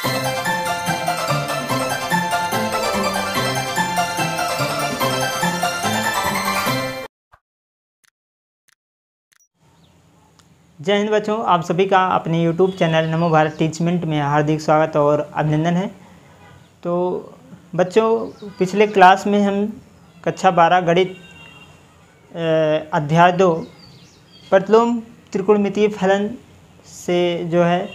जय हिंद बच्चों, आप सभी का अपने YouTube चैनल नमो भारत टीचमेंट में हार्दिक स्वागत और अभिनंदन है। तो बच्चों, पिछले क्लास में हम कक्षा 12 गणित अध्याय 2 प्रतिलोम त्रिकोणमितीय फलन से जो है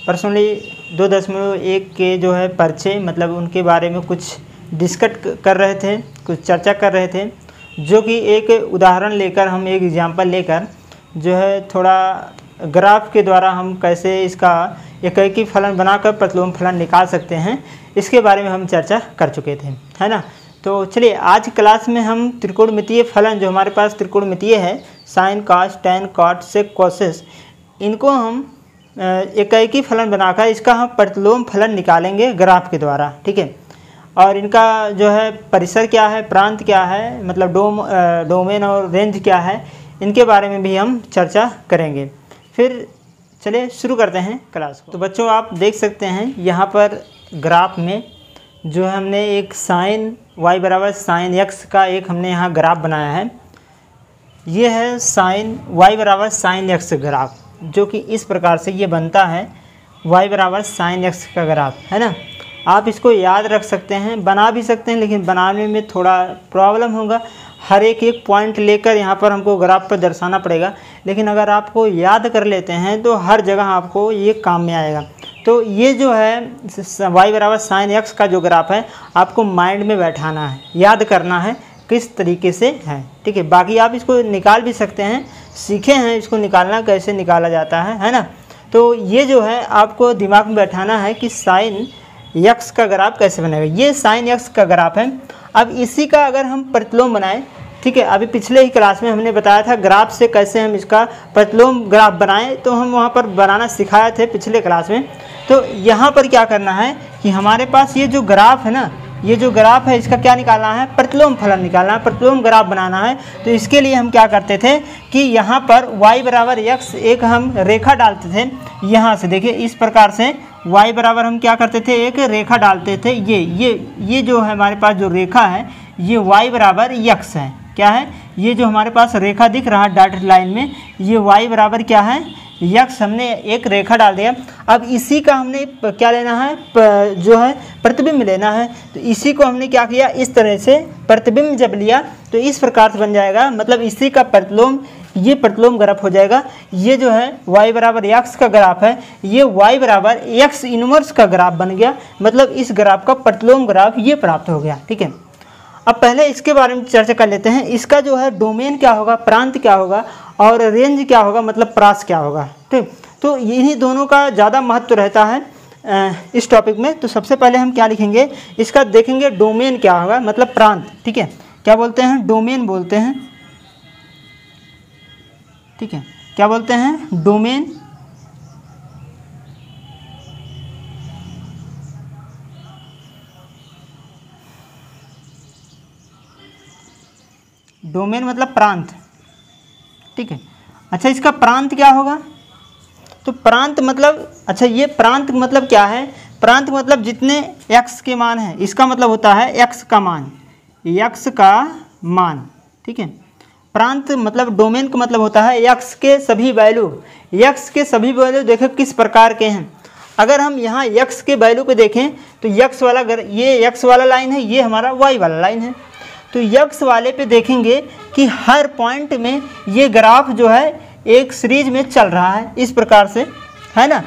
पर्सनली 2.1 के जो है परिचय मतलब उनके बारे में कुछ डिस्कस कर रहे थे, कुछ चर्चा कर रहे थे, जो कि एक उदाहरण लेकर हम एक एग्जाम्पल लेकर जो है थोड़ा ग्राफ के द्वारा हम कैसे इसका एकाकी फलन बनाकर प्रतिलोम फलन निकाल सकते हैं, इसके बारे में हम चर्चा कर चुके थे, है ना। तो चलिए आज क्लास में हम त्रिकोणमितीय फलन जो हमारे पास त्रिकोणमितीय है, sine cos tan cot sec cosec, इनको हम एकाकी फलन बनाकर इसका हम प्रतिलोम फलन निकालेंगे ग्राफ के द्वारा, ठीक है। और इनका जो है परिसर क्या है, प्रांत क्या है, मतलब डोमेन और रेंज क्या है, इनके बारे में भी हम चर्चा करेंगे। फिर चलिए शुरू करते हैं क्लास को। तो बच्चों, आप देख सकते हैं यहाँ पर ग्राफ में जो है हमने एक साइन y बराबर साइन x का एक हमने यहाँ ग्राफ बनाया है। ये है साइन y बराबर साइन x ग्राफ, जो कि इस प्रकार से ये बनता है y बराबर साइन x का ग्राफ, है ना। आप इसको याद रख सकते हैं, बना भी सकते हैं, लेकिन बनाने में थोड़ा प्रॉब्लम होगा। हर एक पॉइंट लेकर यहाँ पर हमको ग्राफ पर दर्शाना पड़ेगा, लेकिन अगर आपको याद कर लेते हैं तो हर जगह आपको ये काम में आएगा। तो ये जो है y बराबर साइन x का जो ग्राफ है, आपको माइंड में बैठाना है, याद करना है किस तरीके से है, ठीक है। बाकी आप इसको निकाल भी सकते हैं, सीखे हैं इसको निकालना कैसे निकाला जाता है ना। तो ये जो है आपको दिमाग में बैठाना है कि साइन x का ग्राफ कैसे बनेगा। ये साइन x का ग्राफ है। अब इसी का अगर हम प्रतिलोम बनाएं, ठीक है, अभी पिछले ही क्लास में हमने बताया था ग्राफ से कैसे हम इसका प्रतिलोम ग्राफ बनाएं, तो हम वहाँ पर बनाना सिखाए थे पिछले क्लास में। तो यहाँ पर क्या करना है कि हमारे पास ये जो ग्राफ है ना, ये जो ग्राफ है इसका क्या निकालना है, प्रतिलोम फलन निकालना है, प्रतिलोम ग्राफ बनाना है। तो इसके लिए हम क्या करते थे कि यहाँ पर y बराबर x एक हम रेखा डालते थे। यहाँ से देखिए इस प्रकार से y बराबर हम क्या करते थे, एक रेखा डालते थे। ये जो है हमारे पास जो रेखा है, ये y बराबर x है। क्या है, ये जो हमारे पास रेखा दिख रहा है डॉटेड लाइन में, ये y बराबर क्या है, x, हमने एक रेखा डाल दिया। अब इसी का हमने क्या लेना है, जो है प्रतिबिंब लेना है। तो इसी को हमने क्या किया, इस तरह से प्रतिबिंब जब लिया तो इस प्रकार से बन जाएगा, मतलब इसी का प्रतिलोम, ये प्रतिलोम ग्राफ हो जाएगा। ये जो है y बराबर x का ग्राफ है, ये y बराबर x इनवर्स का ग्राफ बन गया, मतलब इस ग्राफ का प्रतिलोम ग्राफ ये प्राप्त हो गया, ठीक है। अब पहले इसके बारे में चर्चा कर लेते हैं। इसका जो है डोमेन क्या होगा, प्रांत क्या होगा, और रेंज क्या होगा, मतलब प्रास क्या होगा, ठीक। तो इन्हीं दोनों का ज़्यादा महत्व रहता है इस टॉपिक में। तो सबसे पहले हम क्या लिखेंगे, इसका देखेंगे डोमेन क्या होगा, मतलब प्रांत, ठीक है। क्या बोलते हैं, डोमेन बोलते हैं, ठीक है। क्या बोलते हैं, डोमेन। डोमेन मतलब प्रांत, ठीक है। अच्छा, इसका प्रांत क्या होगा, तो प्रांत मतलब, अच्छा ये प्रांत मतलब क्या है, प्रांत मतलब जितने x के मान हैं, इसका मतलब होता है x का मान, x का मान, ठीक है। प्रांत मतलब डोमेन का मतलब होता है x के सभी वैल्यू, x के सभी वैल्यू देखो किस प्रकार के हैं। अगर हम यहाँ x के वैल्यू पे देखें तो x वाला, ये x वाला लाइन है, ये हमारा y वाला लाइन है। तो x वाले पे देखेंगे कि हर पॉइंट में ये ग्राफ जो है एक सीरीज में चल रहा है इस प्रकार से, है ना।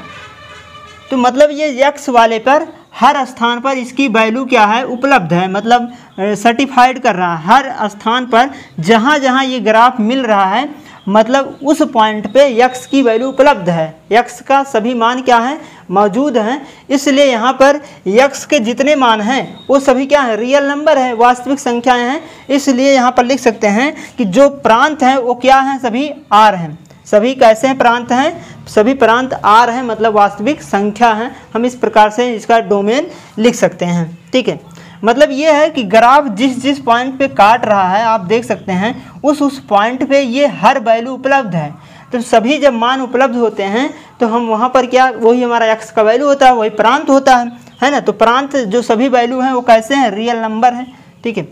तो मतलब ये x वाले पर हर स्थान पर इसकी वैल्यू क्या है, उपलब्ध है, मतलब सर्टिफाइड कर रहा है। हर स्थान पर जहाँ जहाँ ये ग्राफ मिल रहा है, मतलब उस पॉइंट पे x की वैल्यू उपलब्ध है, x का सभी मान क्या है, मौजूद हैं। इसलिए यहाँ पर x के जितने मान हैं वो सभी क्या है, रियल नंबर है, वास्तविक संख्याएं हैं। इसलिए यहाँ पर लिख सकते हैं कि जो प्रांत हैं वो क्या हैं, सभी r हैं। सभी कैसे हैं, प्रांत हैं, सभी प्रांत r हैं, मतलब वास्तविक संख्या हैं। हम इस प्रकार से इसका डोमेन लिख सकते हैं, ठीक है। मतलब ये है कि ग्राफ जिस जिस पॉइंट पे काट रहा है, आप देख सकते हैं उस पॉइंट पे ये हर वैल्यू उपलब्ध है। तो सभी जब मान उपलब्ध होते हैं तो हम वहाँ पर क्या, वही हमारा x का वैल्यू होता है, वही प्रांत होता है ना। तो प्रांत जो सभी वैल्यू हैं वो कैसे हैं, रियल नंबर है, ठीक है।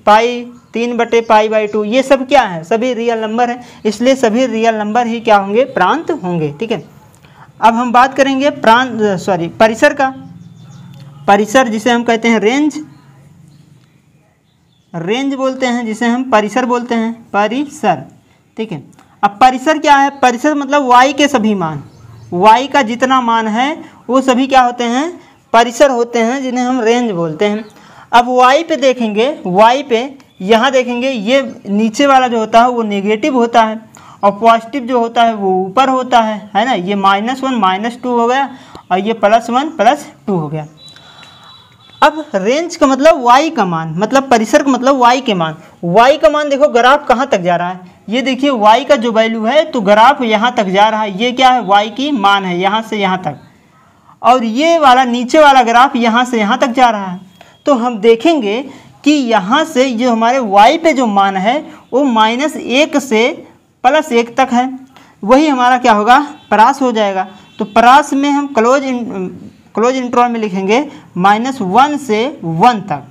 -पाई 3/पाई/2 ये सब क्या है, सभी रियल नंबर है, इसलिए सभी रियल नंबर ही क्या होंगे, प्रांत होंगे, ठीक है। अब हम बात करेंगे परिसर का। परिसर जिसे हम कहते हैं रेंज बोलते हैं, जिसे हम परिसर बोलते हैं, परिसर, ठीक है। अब परिसर क्या है, परिसर मतलब y के सभी मान, y का जितना मान है वो सभी क्या होते हैं, परिसर होते हैं, जिन्हें हम रेंज बोलते हैं। अब y पे देखेंगे, y पे यहाँ देखेंगे, ये नीचे वाला जो होता है वो नेगेटिव होता है और पॉजिटिव जो होता है वो ऊपर होता है ना। ये -1 -2 हो गया और ये +1 +2 हो गया। अब रेंज का मतलब y का मान, मतलब परिसर का मतलब y के मान। y का मान देखो ग्राफ कहाँ तक जा रहा है, ये देखिए y का जो वैल्यू है तो ग्राफ यहाँ तक जा रहा है, ये क्या है, y की मान है यहाँ से यहाँ तक, और ये वाला नीचे वाला ग्राफ यहाँ से यहाँ तक जा रहा है। तो हम देखेंगे कि यहाँ से जो हमारे y पे जो मान है वो -1 से +1 तक है, वही हमारा क्या होगा, परास हो जाएगा। तो परास में हम क्लोज इंटरवल में लिखेंगे -1 से 1 तक,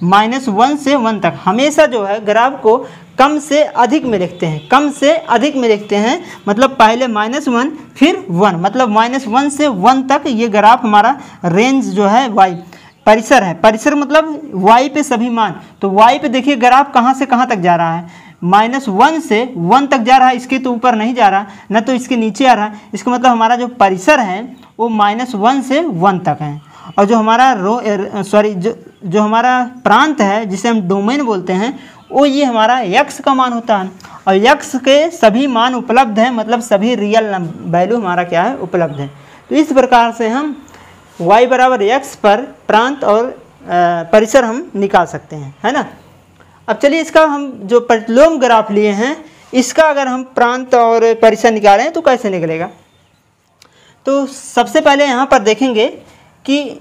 -1 से 1 तक। हमेशा जो है ग्राफ को कम से अधिक में लिखते हैं, कम से अधिक में लिखते हैं, मतलब पहले -1 फिर 1, मतलब -1 से 1 तक ये ग्राफ हमारा रेंज जो है y परिसर है। परिसर मतलब y पे सभी मान, तो y पे देखिए ग्राफ कहाँ से कहाँ तक जा रहा है, -1 से 1 तक जा रहा है, इसके तो ऊपर नहीं जा रहा, न तो इसके नीचे आ रहा है। इसका मतलब हमारा जो परिसर है वो -1 से 1 तक है। और जो हमारा जो हमारा प्रांत है, जिसे हम डोमेन बोलते हैं, वो ये हमारा x का मान होता है, और x के सभी मान उपलब्ध हैं, मतलब सभी रियल वैल्यू हमारा क्या है, उपलब्ध है। तो इस प्रकार से हम y = x पर प्रांत और परिसर हम निकाल सकते हैं, है ना। अब चलिए इसका हम जो प्रतिलोम ग्राफ लिए हैं, इसका अगर हम प्रांत और परिसर निकालें तो कैसे निकलेगा। तो सबसे पहले यहाँ पर देखेंगे कि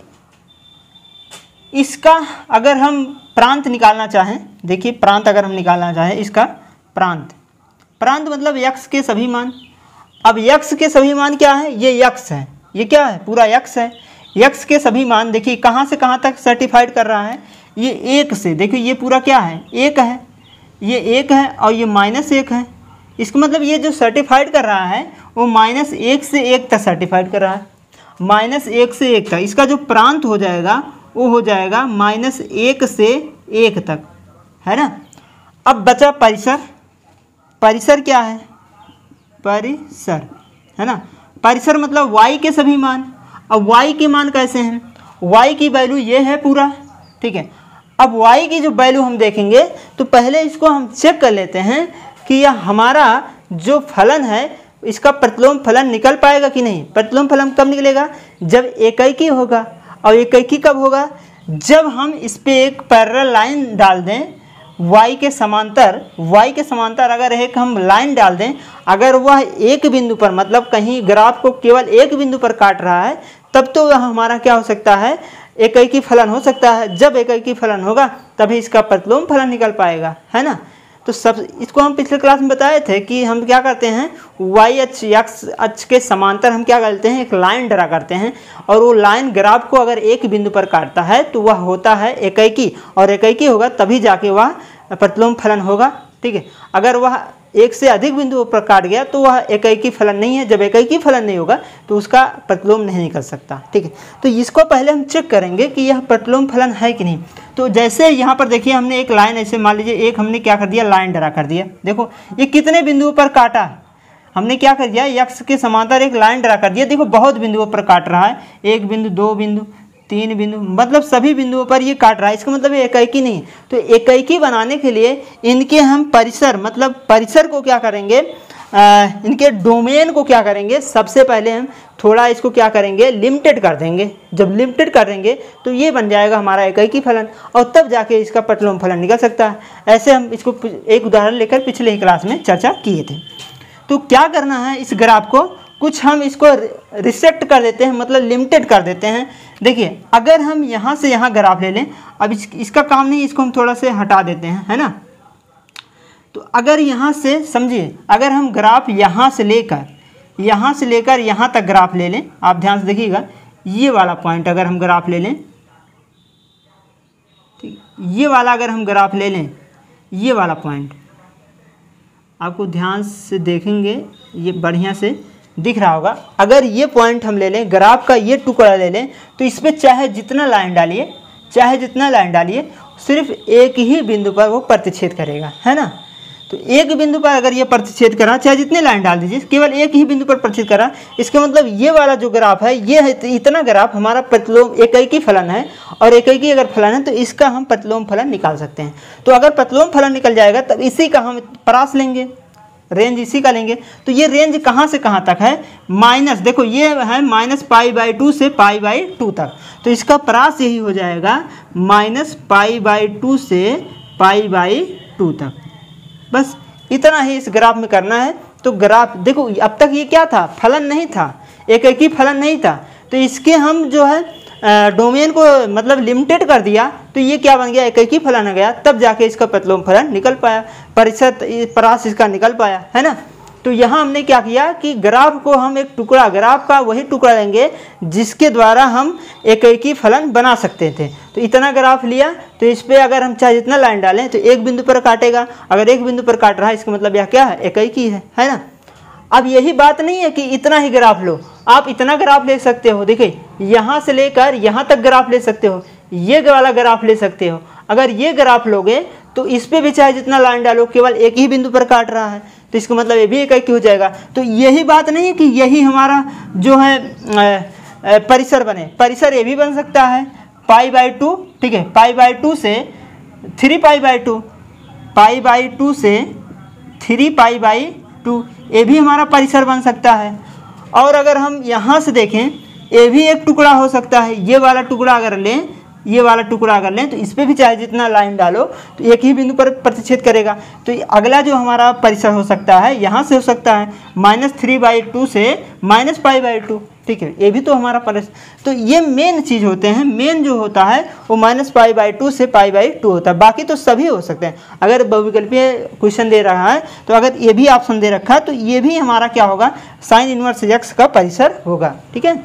इसका अगर हम प्रांत निकालना चाहें, देखिए प्रांत अगर हम निकालना चाहें, इसका प्रांत मतलब x के सभी मान। अब x के सभी मान क्या है, ये x है, ये क्या है, पूरा x है। x के सभी मान देखिए कहाँ से कहाँ तक सर्टिफाइड कर रहा है, ये 1 से, देखिए ये पूरा क्या है, 1 है, ये 1 है और ये -1 है। इसका मतलब ये जो सर्टिफाइड कर रहा है वो -1 से 1 तक सर्टिफाइड कर रहा है, -1 से 1 तक। इसका जो प्रांत हो जाएगा वो हो जाएगा -1 से 1 तक, है ना। अब बचा परिसर। परिसर क्या है, परिसर, है ना। परिसर मतलब y के सभी मान। अब y के मान कैसे हैं, y की वैल्यू ये है पूरा, ठीक है। अब y की जो वैल्यू हम देखेंगे तो पहले इसको हम चेक कर लेते हैं कि यह हमारा जो फलन है इसका प्रतिलोम फलन निकल पाएगा कि नहीं। प्रतिलोम फलन कब निकलेगा, जब एकाकी होगा। और एकाकी कब होगा, जब हम इस पर एक पैरेलल लाइन डाल दें y के समांतर अगर एक हम लाइन डाल दें, अगर वह एक बिंदु पर, मतलब कहीं ग्राफ को केवल एक बिंदु पर काट रहा है, तब तो वह हमारा क्या हो सकता है, एकाकी फलन हो सकता है। जब एकाकी फलन होगा तभी इसका प्रतिलोम फलन निकल पाएगा, है ना। तो सब इसको हम पिछले क्लास में बताए थे कि हम क्या करते हैं, y अक्ष x अक्ष के समांतर हम क्या करते हैं, एक लाइन ड्रा करते हैं, और वो लाइन ग्राफ को अगर एक बिंदु पर काटता है तो वह होता है एकाकी, और एकाकी होगा तभी जाके वह प्रतिलोम फलन होगा, ठीक है। अगर वह एक से अधिक बिंदुओं पर काट गया तो वह एकाकी फलन नहीं है। जब एकाकी फलन नहीं होगा तो उसका प्रतिलोम नहीं निकल सकता, ठीक है। तो इसको पहले हम चेक करेंगे कि यह प्रतिलोम फलन है कि नहीं। तो जैसे यहाँ पर देखिए हमने एक लाइन, ऐसे मान लीजिए एक हमने क्या कर दिया, लाइन ड्रा कर दिया। देखो ये कितने बिंदुओं पर काटा, हमने क्या कर दिया, x के समांतर एक लाइन ड्रा कर दिया। देखो बहुत बिंदुओं पर काट रहा है, 1 बिंदु, 2 बिंदु, 3 बिंदु, मतलब सभी बिंदुओं पर ये काट रहा है। इसका मतलब एकाकी नहीं। तो एकाकी बनाने के लिए इनके हम परिसर, मतलब परिसर को क्या करेंगे, इनके डोमेन को क्या करेंगे, सबसे पहले हम थोड़ा इसको क्या करेंगे, लिमिटेड कर देंगे। जब लिमिटेड कर देंगे तो ये बन जाएगा हमारा एकाकी फलन, और तब जाके इसका प्रतिलोम फलन निकल सकता है। ऐसे हम इसको एक उदाहरण लेकर पिछले ही क्लास में चर्चा किए थे। तो क्या करना है, इस ग्राफ को कुछ हम इसको रिसेक्ट कर देते हैं, मतलब लिमिटेड कर देते हैं। देखिए अगर हम यहाँ से यहाँ ग्राफ ले लें, अब इसका काम नहीं, इसको हम थोड़ा से हटा देते हैं, है ना। तो अगर यहाँ से समझिए, अगर हम ग्राफ यहाँ से लेकर यहाँ तक ग्राफ ले लें, आप ध्यान से देखिएगा, ये वाला पॉइंट अगर हम ग्राफ ले लें, ठीक, ये वाला अगर हम ग्राफ ले लें, ये वाला पॉइंट आपको ध्यान से देखेंगे ये बढ़िया से दिख रहा होगा। अगर ये पॉइंट हम ले लें, ग्राफ का ये टुकड़ा ले लें, तो इस पर चाहे जितना लाइन डालिए सिर्फ एक ही बिंदु पर वो प्रतिच्छेद करेगा, है ना। तो एक बिंदु पर अगर ये प्रतिच्छेद करा, चाहे जितने लाइन डाल दीजिए, केवल एक ही बिंदु पर प्रतिच्छेद करा, इसका मतलब ये वाला जो ग्राफ है, ये है इतना ग्राफ हमारा प्रतिलोम एकैकी फलन है, और एकैकी अगर फलन है तो इसका हम प्रतिलोम फलन निकाल सकते हैं। तो अगर प्रतिलोम फलन निकल जाएगा तब इसी का हम परास लेंगे, रेंज इसी का लेंगे। तो ये रेंज कहाँ से कहाँ तक है, माइनस, देखो ये है -π/2 से π/2 तक, तो इसका परास यही हो जाएगा -π/2 से π/2 तक। बस इतना ही इस ग्राफ में करना है। तो ग्राफ देखो, अब तक ये क्या था, फलन नहीं था, एकैकी फलन नहीं था, तो इसके हम जो है डोमेन को मतलब लिमिटेड कर दिया, तो ये क्या बन गया, एकैकी फलन आ गया, तब जाके इसका प्रतिलोम फलन निकल पाया, प्रतिशत परास इसका निकल पाया, है ना। तो यहाँ हमने क्या किया कि ग्राफ को हम एक टुकड़ा, ग्राफ का वही टुकड़ा लेंगे जिसके द्वारा हम एकैकी फलन बना सकते थे। तो इतना ग्राफ लिया, तो इस पर अगर हम चाहे जितना लाइन डालें तो एक बिंदु पर काटेगा, अगर एक बिंदु पर काट रहा है इसका मतलब यह क्या है, एकैकी है ना। अब यही बात नहीं है कि इतना ही ग्राफ लो, आप इतना ग्राफ ले सकते हो, देखिए यहाँ से लेकर यहाँ तक ग्राफ ले सकते हो, ये वाला ग्राफ ले सकते हो। अगर ये ग्राफ लोगे तो इस पर भी चाहे जितना लाइन डालो, केवल एक ही बिंदु पर काट रहा है, तो इसका मतलब ये भी एकैकी हो जाएगा। तो यही बात नहीं है कि यही हमारा जो है परिसर बने, परिसर ये भी बन सकता है π/2, ठीक है, π/2 से 3π/2, π/2 से 3π/2, ये भी हमारा परिसर बन सकता है। और अगर हम यहाँ से देखें, ये भी एक टुकड़ा हो सकता है, ये वाला टुकड़ा अगर लें, ये वाला टुकड़ा अगर लें, तो इस पर भी चाहे जितना लाइन डालो तो एक ही बिंदु पर प्रतिच्छेद करेगा। तो अगला जो हमारा परिसर हो सकता है, यहाँ से हो सकता है -3/2 से -π/2, ठीक है, ये भी तो हमारा परिसर। तो ये मेन चीज़ होते हैं, मेन जो होता है वो -π/2 से π/2 होता है, बाकी तो सभी हो सकते हैं। अगर बहुविकल्पीय क्वेश्चन दे रहा है तो अगर ये भी ऑप्शन दे रखा है तो ये भी हमारा क्या होगा, साइन इनवर्स x का परिसर होगा, ठीक है।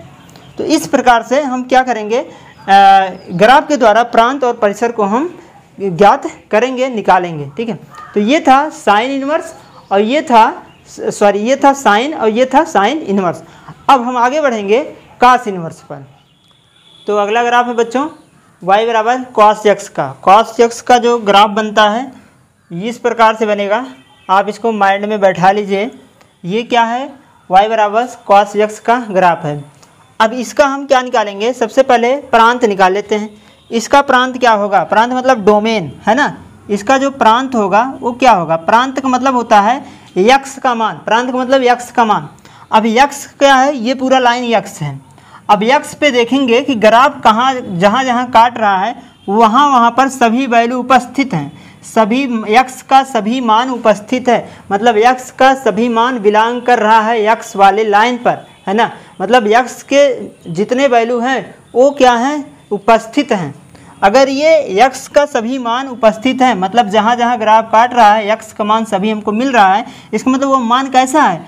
तो इस प्रकार से हम क्या करेंगे, ग्राफ के द्वारा प्रांत और परिसर को हम ज्ञात करेंगे, निकालेंगे, ठीक है। तो ये था साइन इनवर्स, और ये था साइन, और ये था साइन इनवर्स। अब हम आगे बढ़ेंगे कॉस इनवर्स पर। तो अगला ग्राफ है बच्चों y = cos x का। cos x का जो ग्राफ बनता है इस प्रकार से बनेगा, आप इसको माइंड में बैठा लीजिए। ये क्या है, y = cos x का ग्राफ है। अब इसका हम क्या निकालेंगे, सबसे पहले प्रांत निकाल लेते हैं। इसका प्रांत क्या होगा, प्रांत मतलब डोमेन, है ना। इसका जो प्रांत होगा वो क्या होगा, प्रांत का मतलब होता है x का मान, प्रांत का मतलब x का मान। अब x क्या है, ये पूरा लाइन x है। अब x पे देखेंगे कि ग्राफ कहाँ, जहाँ जहाँ काट रहा है वहाँ पर सभी वैल्यू उपस्थित हैं, सभी x का सभी मान उपस्थित है, मतलब x का सभी मान बिलोंग कर रहा है x वाले लाइन पर, है ना। मतलब x के जितने वैल्यू हैं वो क्या हैं, उपस्थित हैं। अगर ये x का सभी मान उपस्थित हैं, मतलब जहाँ जहाँ ग्राफ काट रहा है x का मान सभी हमको मिल रहा है, इसका मतलब वो मान कैसा है,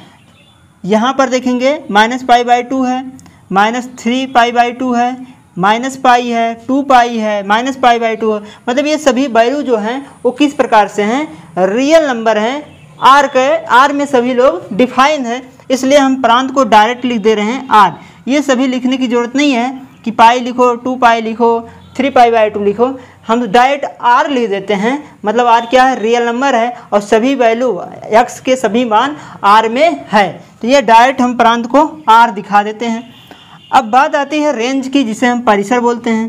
यहाँ पर देखेंगे -π/2 है, -3π/2 है, -π है, 2π है, -π/2 है। मतलब ये सभी वैल्यू जो हैं वो किस प्रकार से हैं, रियल नंबर हैं, आर में सभी लोग डिफाइन है, इसलिए हम प्रांत को डायरेक्ट लिख दे रहे हैं आर। ये सभी लिखने की ज़रूरत नहीं है कि पाई लिखो, 2π लिखो, 3π/2 लिखो, हम डायरेक्ट आर लिख देते हैं। मतलब आर क्या है, रियल नंबर है, और सभी वैल्यू x के सभी मान आर में है, तो ये डायरेक्ट हम प्रांत को आर दिखा देते हैं। अब बात आती है रेंज की, जिसे हम परिसर बोलते हैं।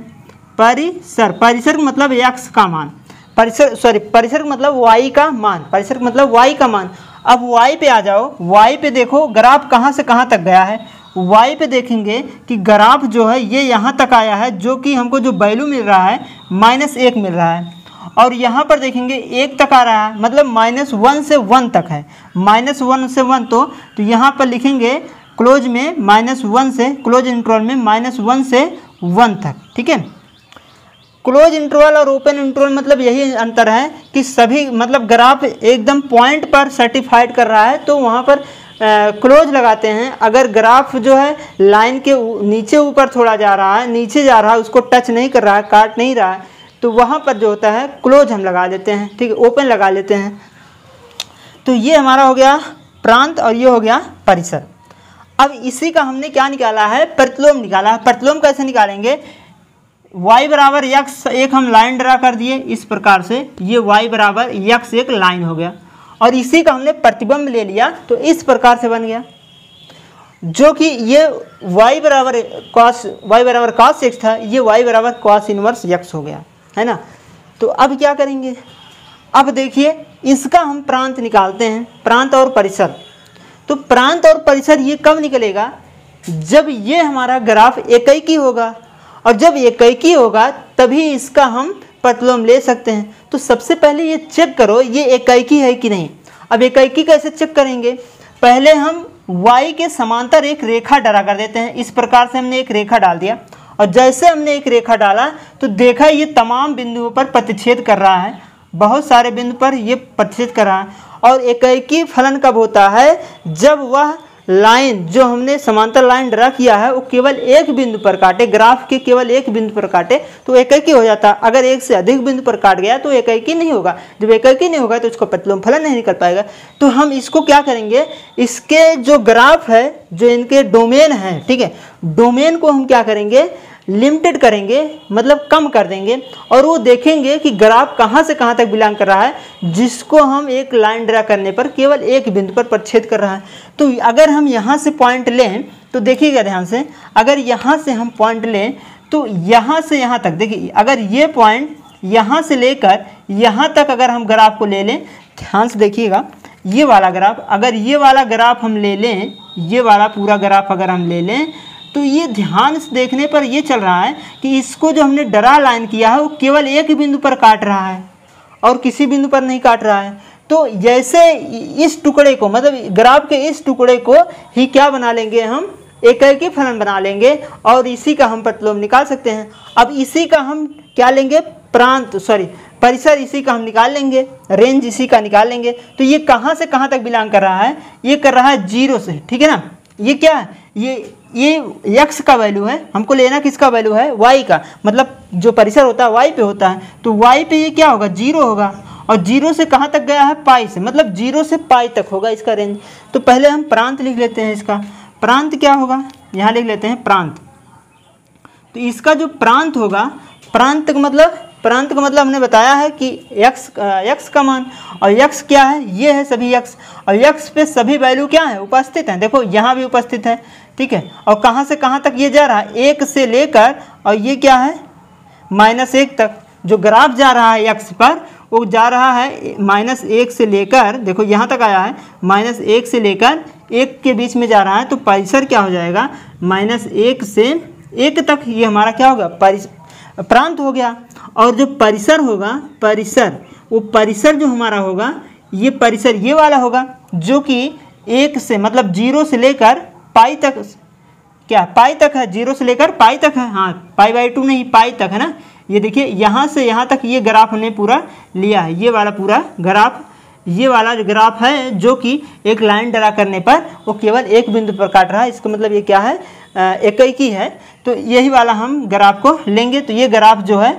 परिसर मतलब x का मान, परिसर मतलब y का मान, परिसर मतलब y का मान। अब y पे आ जाओ, y पे देखो ग्राफ कहाँ से कहाँ तक गया है। y पे देखेंगे कि ग्राफ जो है ये यहाँ तक आया है, जो कि हमको जो वैल्यू मिल रहा है -1 मिल रहा है, और यहाँ पर देखेंगे 1 तक आ रहा है, मतलब -1 से 1 तक है, -1 से 1। तो यहाँ पर लिखेंगे क्लोज में -1 से, क्लोज इंटरवल में -1 से 1 तक, ठीक है। क्लोज इंटरवल और ओपन इंटरवल मतलब यही अंतर है कि सभी मतलब ग्राफ एकदम पॉइंट पर सर्टिफाइड कर रहा है तो वहाँ पर क्लोज लगाते हैं। अगर ग्राफ जो है लाइन के नीचे ऊपर थोड़ा जा रहा है, नीचे जा रहा है, उसको टच नहीं कर रहा है, काट नहीं रहा है, तो वहाँ पर जो होता है क्लोज हम लगा देते हैं, ठीक है, ओपन लगा लेते हैं। तो ये हमारा हो गया प्रांत और ये हो गया परिसर। अब इसी का हमने क्या निकाला है, प्रतिलोम निकाला है। प्रतिलोम कैसे निकालेंगे, y बराबर यक्स एक हम लाइन ड्रा कर दिए इस प्रकार से, ये y बराबर यक्स एक लाइन हो गया और इसी का हमने प्रतिबिंब ले लिया तो इस प्रकार से बन गया, जो कि ये y बराबर cos x था, ये y बराबर cos इनवर्स x हो गया, है ना। तो अब क्या करेंगे, अब देखिए इसका हम प्रांत निकालते हैं, प्रांत और परिसर। तो प्रांत और परिसर ये कब निकलेगा, जब ये हमारा ग्राफ एकैकी होगा, और जब एकैकी होगा तभी इसका हम प्रतिलोम ले सकते हैं। तो सबसे पहले ये चेक करो ये एकैकी है कि नहीं। अब एकैकी कैसे चेक करेंगे, पहले हम y के समांतर एक रेखा ड्रा कर देते हैं। इस प्रकार से हमने एक रेखा डाल दिया और जैसे हमने एक रेखा डाला तो देखा ये तमाम बिंदुओं पर प्रतिच्छेद कर रहा है, बहुत सारे बिंदु पर ये प्रतिच्छेद कर रहा है। और एकैकी फलन कब होता है, जब वह लाइन जो हमने समांतर लाइन ड्रा किया है वो केवल एक बिंदु पर काटे, ग्राफ के केवल एक बिंदु पर काटे तो एकैकी हो जाता है। अगर एक से अधिक बिंदु पर काट गया तो एकैकी नहीं होगा, जब एकैकी नहीं होगा तो उसको प्रतिलोम फलन नहीं निकल पाएगा। तो हम इसको क्या करेंगे, इसके जो ग्राफ है, जो इनके डोमेन है, ठीक है, डोमेन को हम क्या करेंगे, लिमिटेड करेंगे, मतलब कम कर देंगे और वो देखेंगे कि ग्राफ कहाँ से कहाँ तक बिलोंग कर रहा है, जिसको हम एक लाइन ड्रा करने पर केवल एक बिंदु पर प्रतिच्छेद कर रहा है। तो अगर हम यहाँ से पॉइंट लें तो देखिएगा ध्यान से, अगर यहाँ से हम पॉइंट लें तो यहाँ से यहाँ तक, देखिए अगर ये पॉइंट यहाँ से लेकर यहाँ तक अगर हम ग्राफ को ले लें, ध्यान से देखिएगा, ये वाला ग्राफ, अगर ये वाला ग्राफ हम ले लें, ये वाला पूरा ग्राफ अगर हम ले लें तो ये ध्यान से देखने पर ये चल रहा है कि इसको जो हमने ड्रा लाइन किया है वो केवल एक बिंदु पर काट रहा है और किसी बिंदु पर नहीं काट रहा है। तो जैसे इस टुकड़े को, मतलब ग्राफ के इस टुकड़े को ही क्या बना लेंगे, हम एकैकी फलन बना लेंगे और इसी का हम प्रतिलोम निकाल सकते हैं। अब इसी का हम क्या लेंगे, परिसर इसी का हम निकाल लेंगे, रेंज इसी का निकाल लेंगे। तो ये कहाँ से कहाँ तक बिलोंग कर रहा है, ये कर रहा है 0 से, ठीक है ना। ये क्या है, ये x का वैल्यू है, हमको लेना किसका वैल्यू है, y का, मतलब जो परिसर होता है y पे होता है, तो y पे ये क्या होगा, 0 होगा और 0 से कहाँ तक गया है, पाई से, मतलब 0 से पाई तक होगा इसका रेंज। तो पहले हम प्रांत लिख लेते हैं, इसका प्रांत क्या होगा, यहाँ लिख लेते हैं प्रांत। तो इसका जो प्रांत होगा, प्रांत का मतलब हमने बताया है कि x का मान, और x क्या है, ये है सभी x, और x पे सभी वैल्यू क्या है, उपस्थित हैं। देखो यहाँ भी उपस्थित है, ठीक है, और कहाँ से कहाँ तक ये जा रहा है, 1 से लेकर, और ये क्या है -1 तक। जो ग्राफ जा रहा है x पर वो जा रहा है -1 से लेकर, देखो यहाँ तक आया है, -1 से लेकर 1 के बीच में जा रहा है। तो परिसर क्या हो जाएगा, -1 से 1 तक, ये हमारा क्या होगा, प्रांत हो गया। और जो परिसर होगा, वो परिसर जो हमारा होगा, ये परिसर ये वाला होगा, जो कि 1 से मतलब 0 से लेकर पाई तक, क्या पाई तक है, 0 से लेकर पाई तक है, हाँ π/2 नहीं, पाई तक है ना। ये देखिए यहाँ से यहाँ तक ये ग्राफ हमने पूरा लिया है, ये वाला पूरा ग्राफ, ये वाला जो ग्राफ है जो कि एक लाइन ड्रा करने पर वो केवल एक बिंदु पर काट रहा है, इसका मतलब ये क्या है, एकैकी है। तो यही वाला हम ग्राफ को लेंगे। तो ये ग्राफ जो है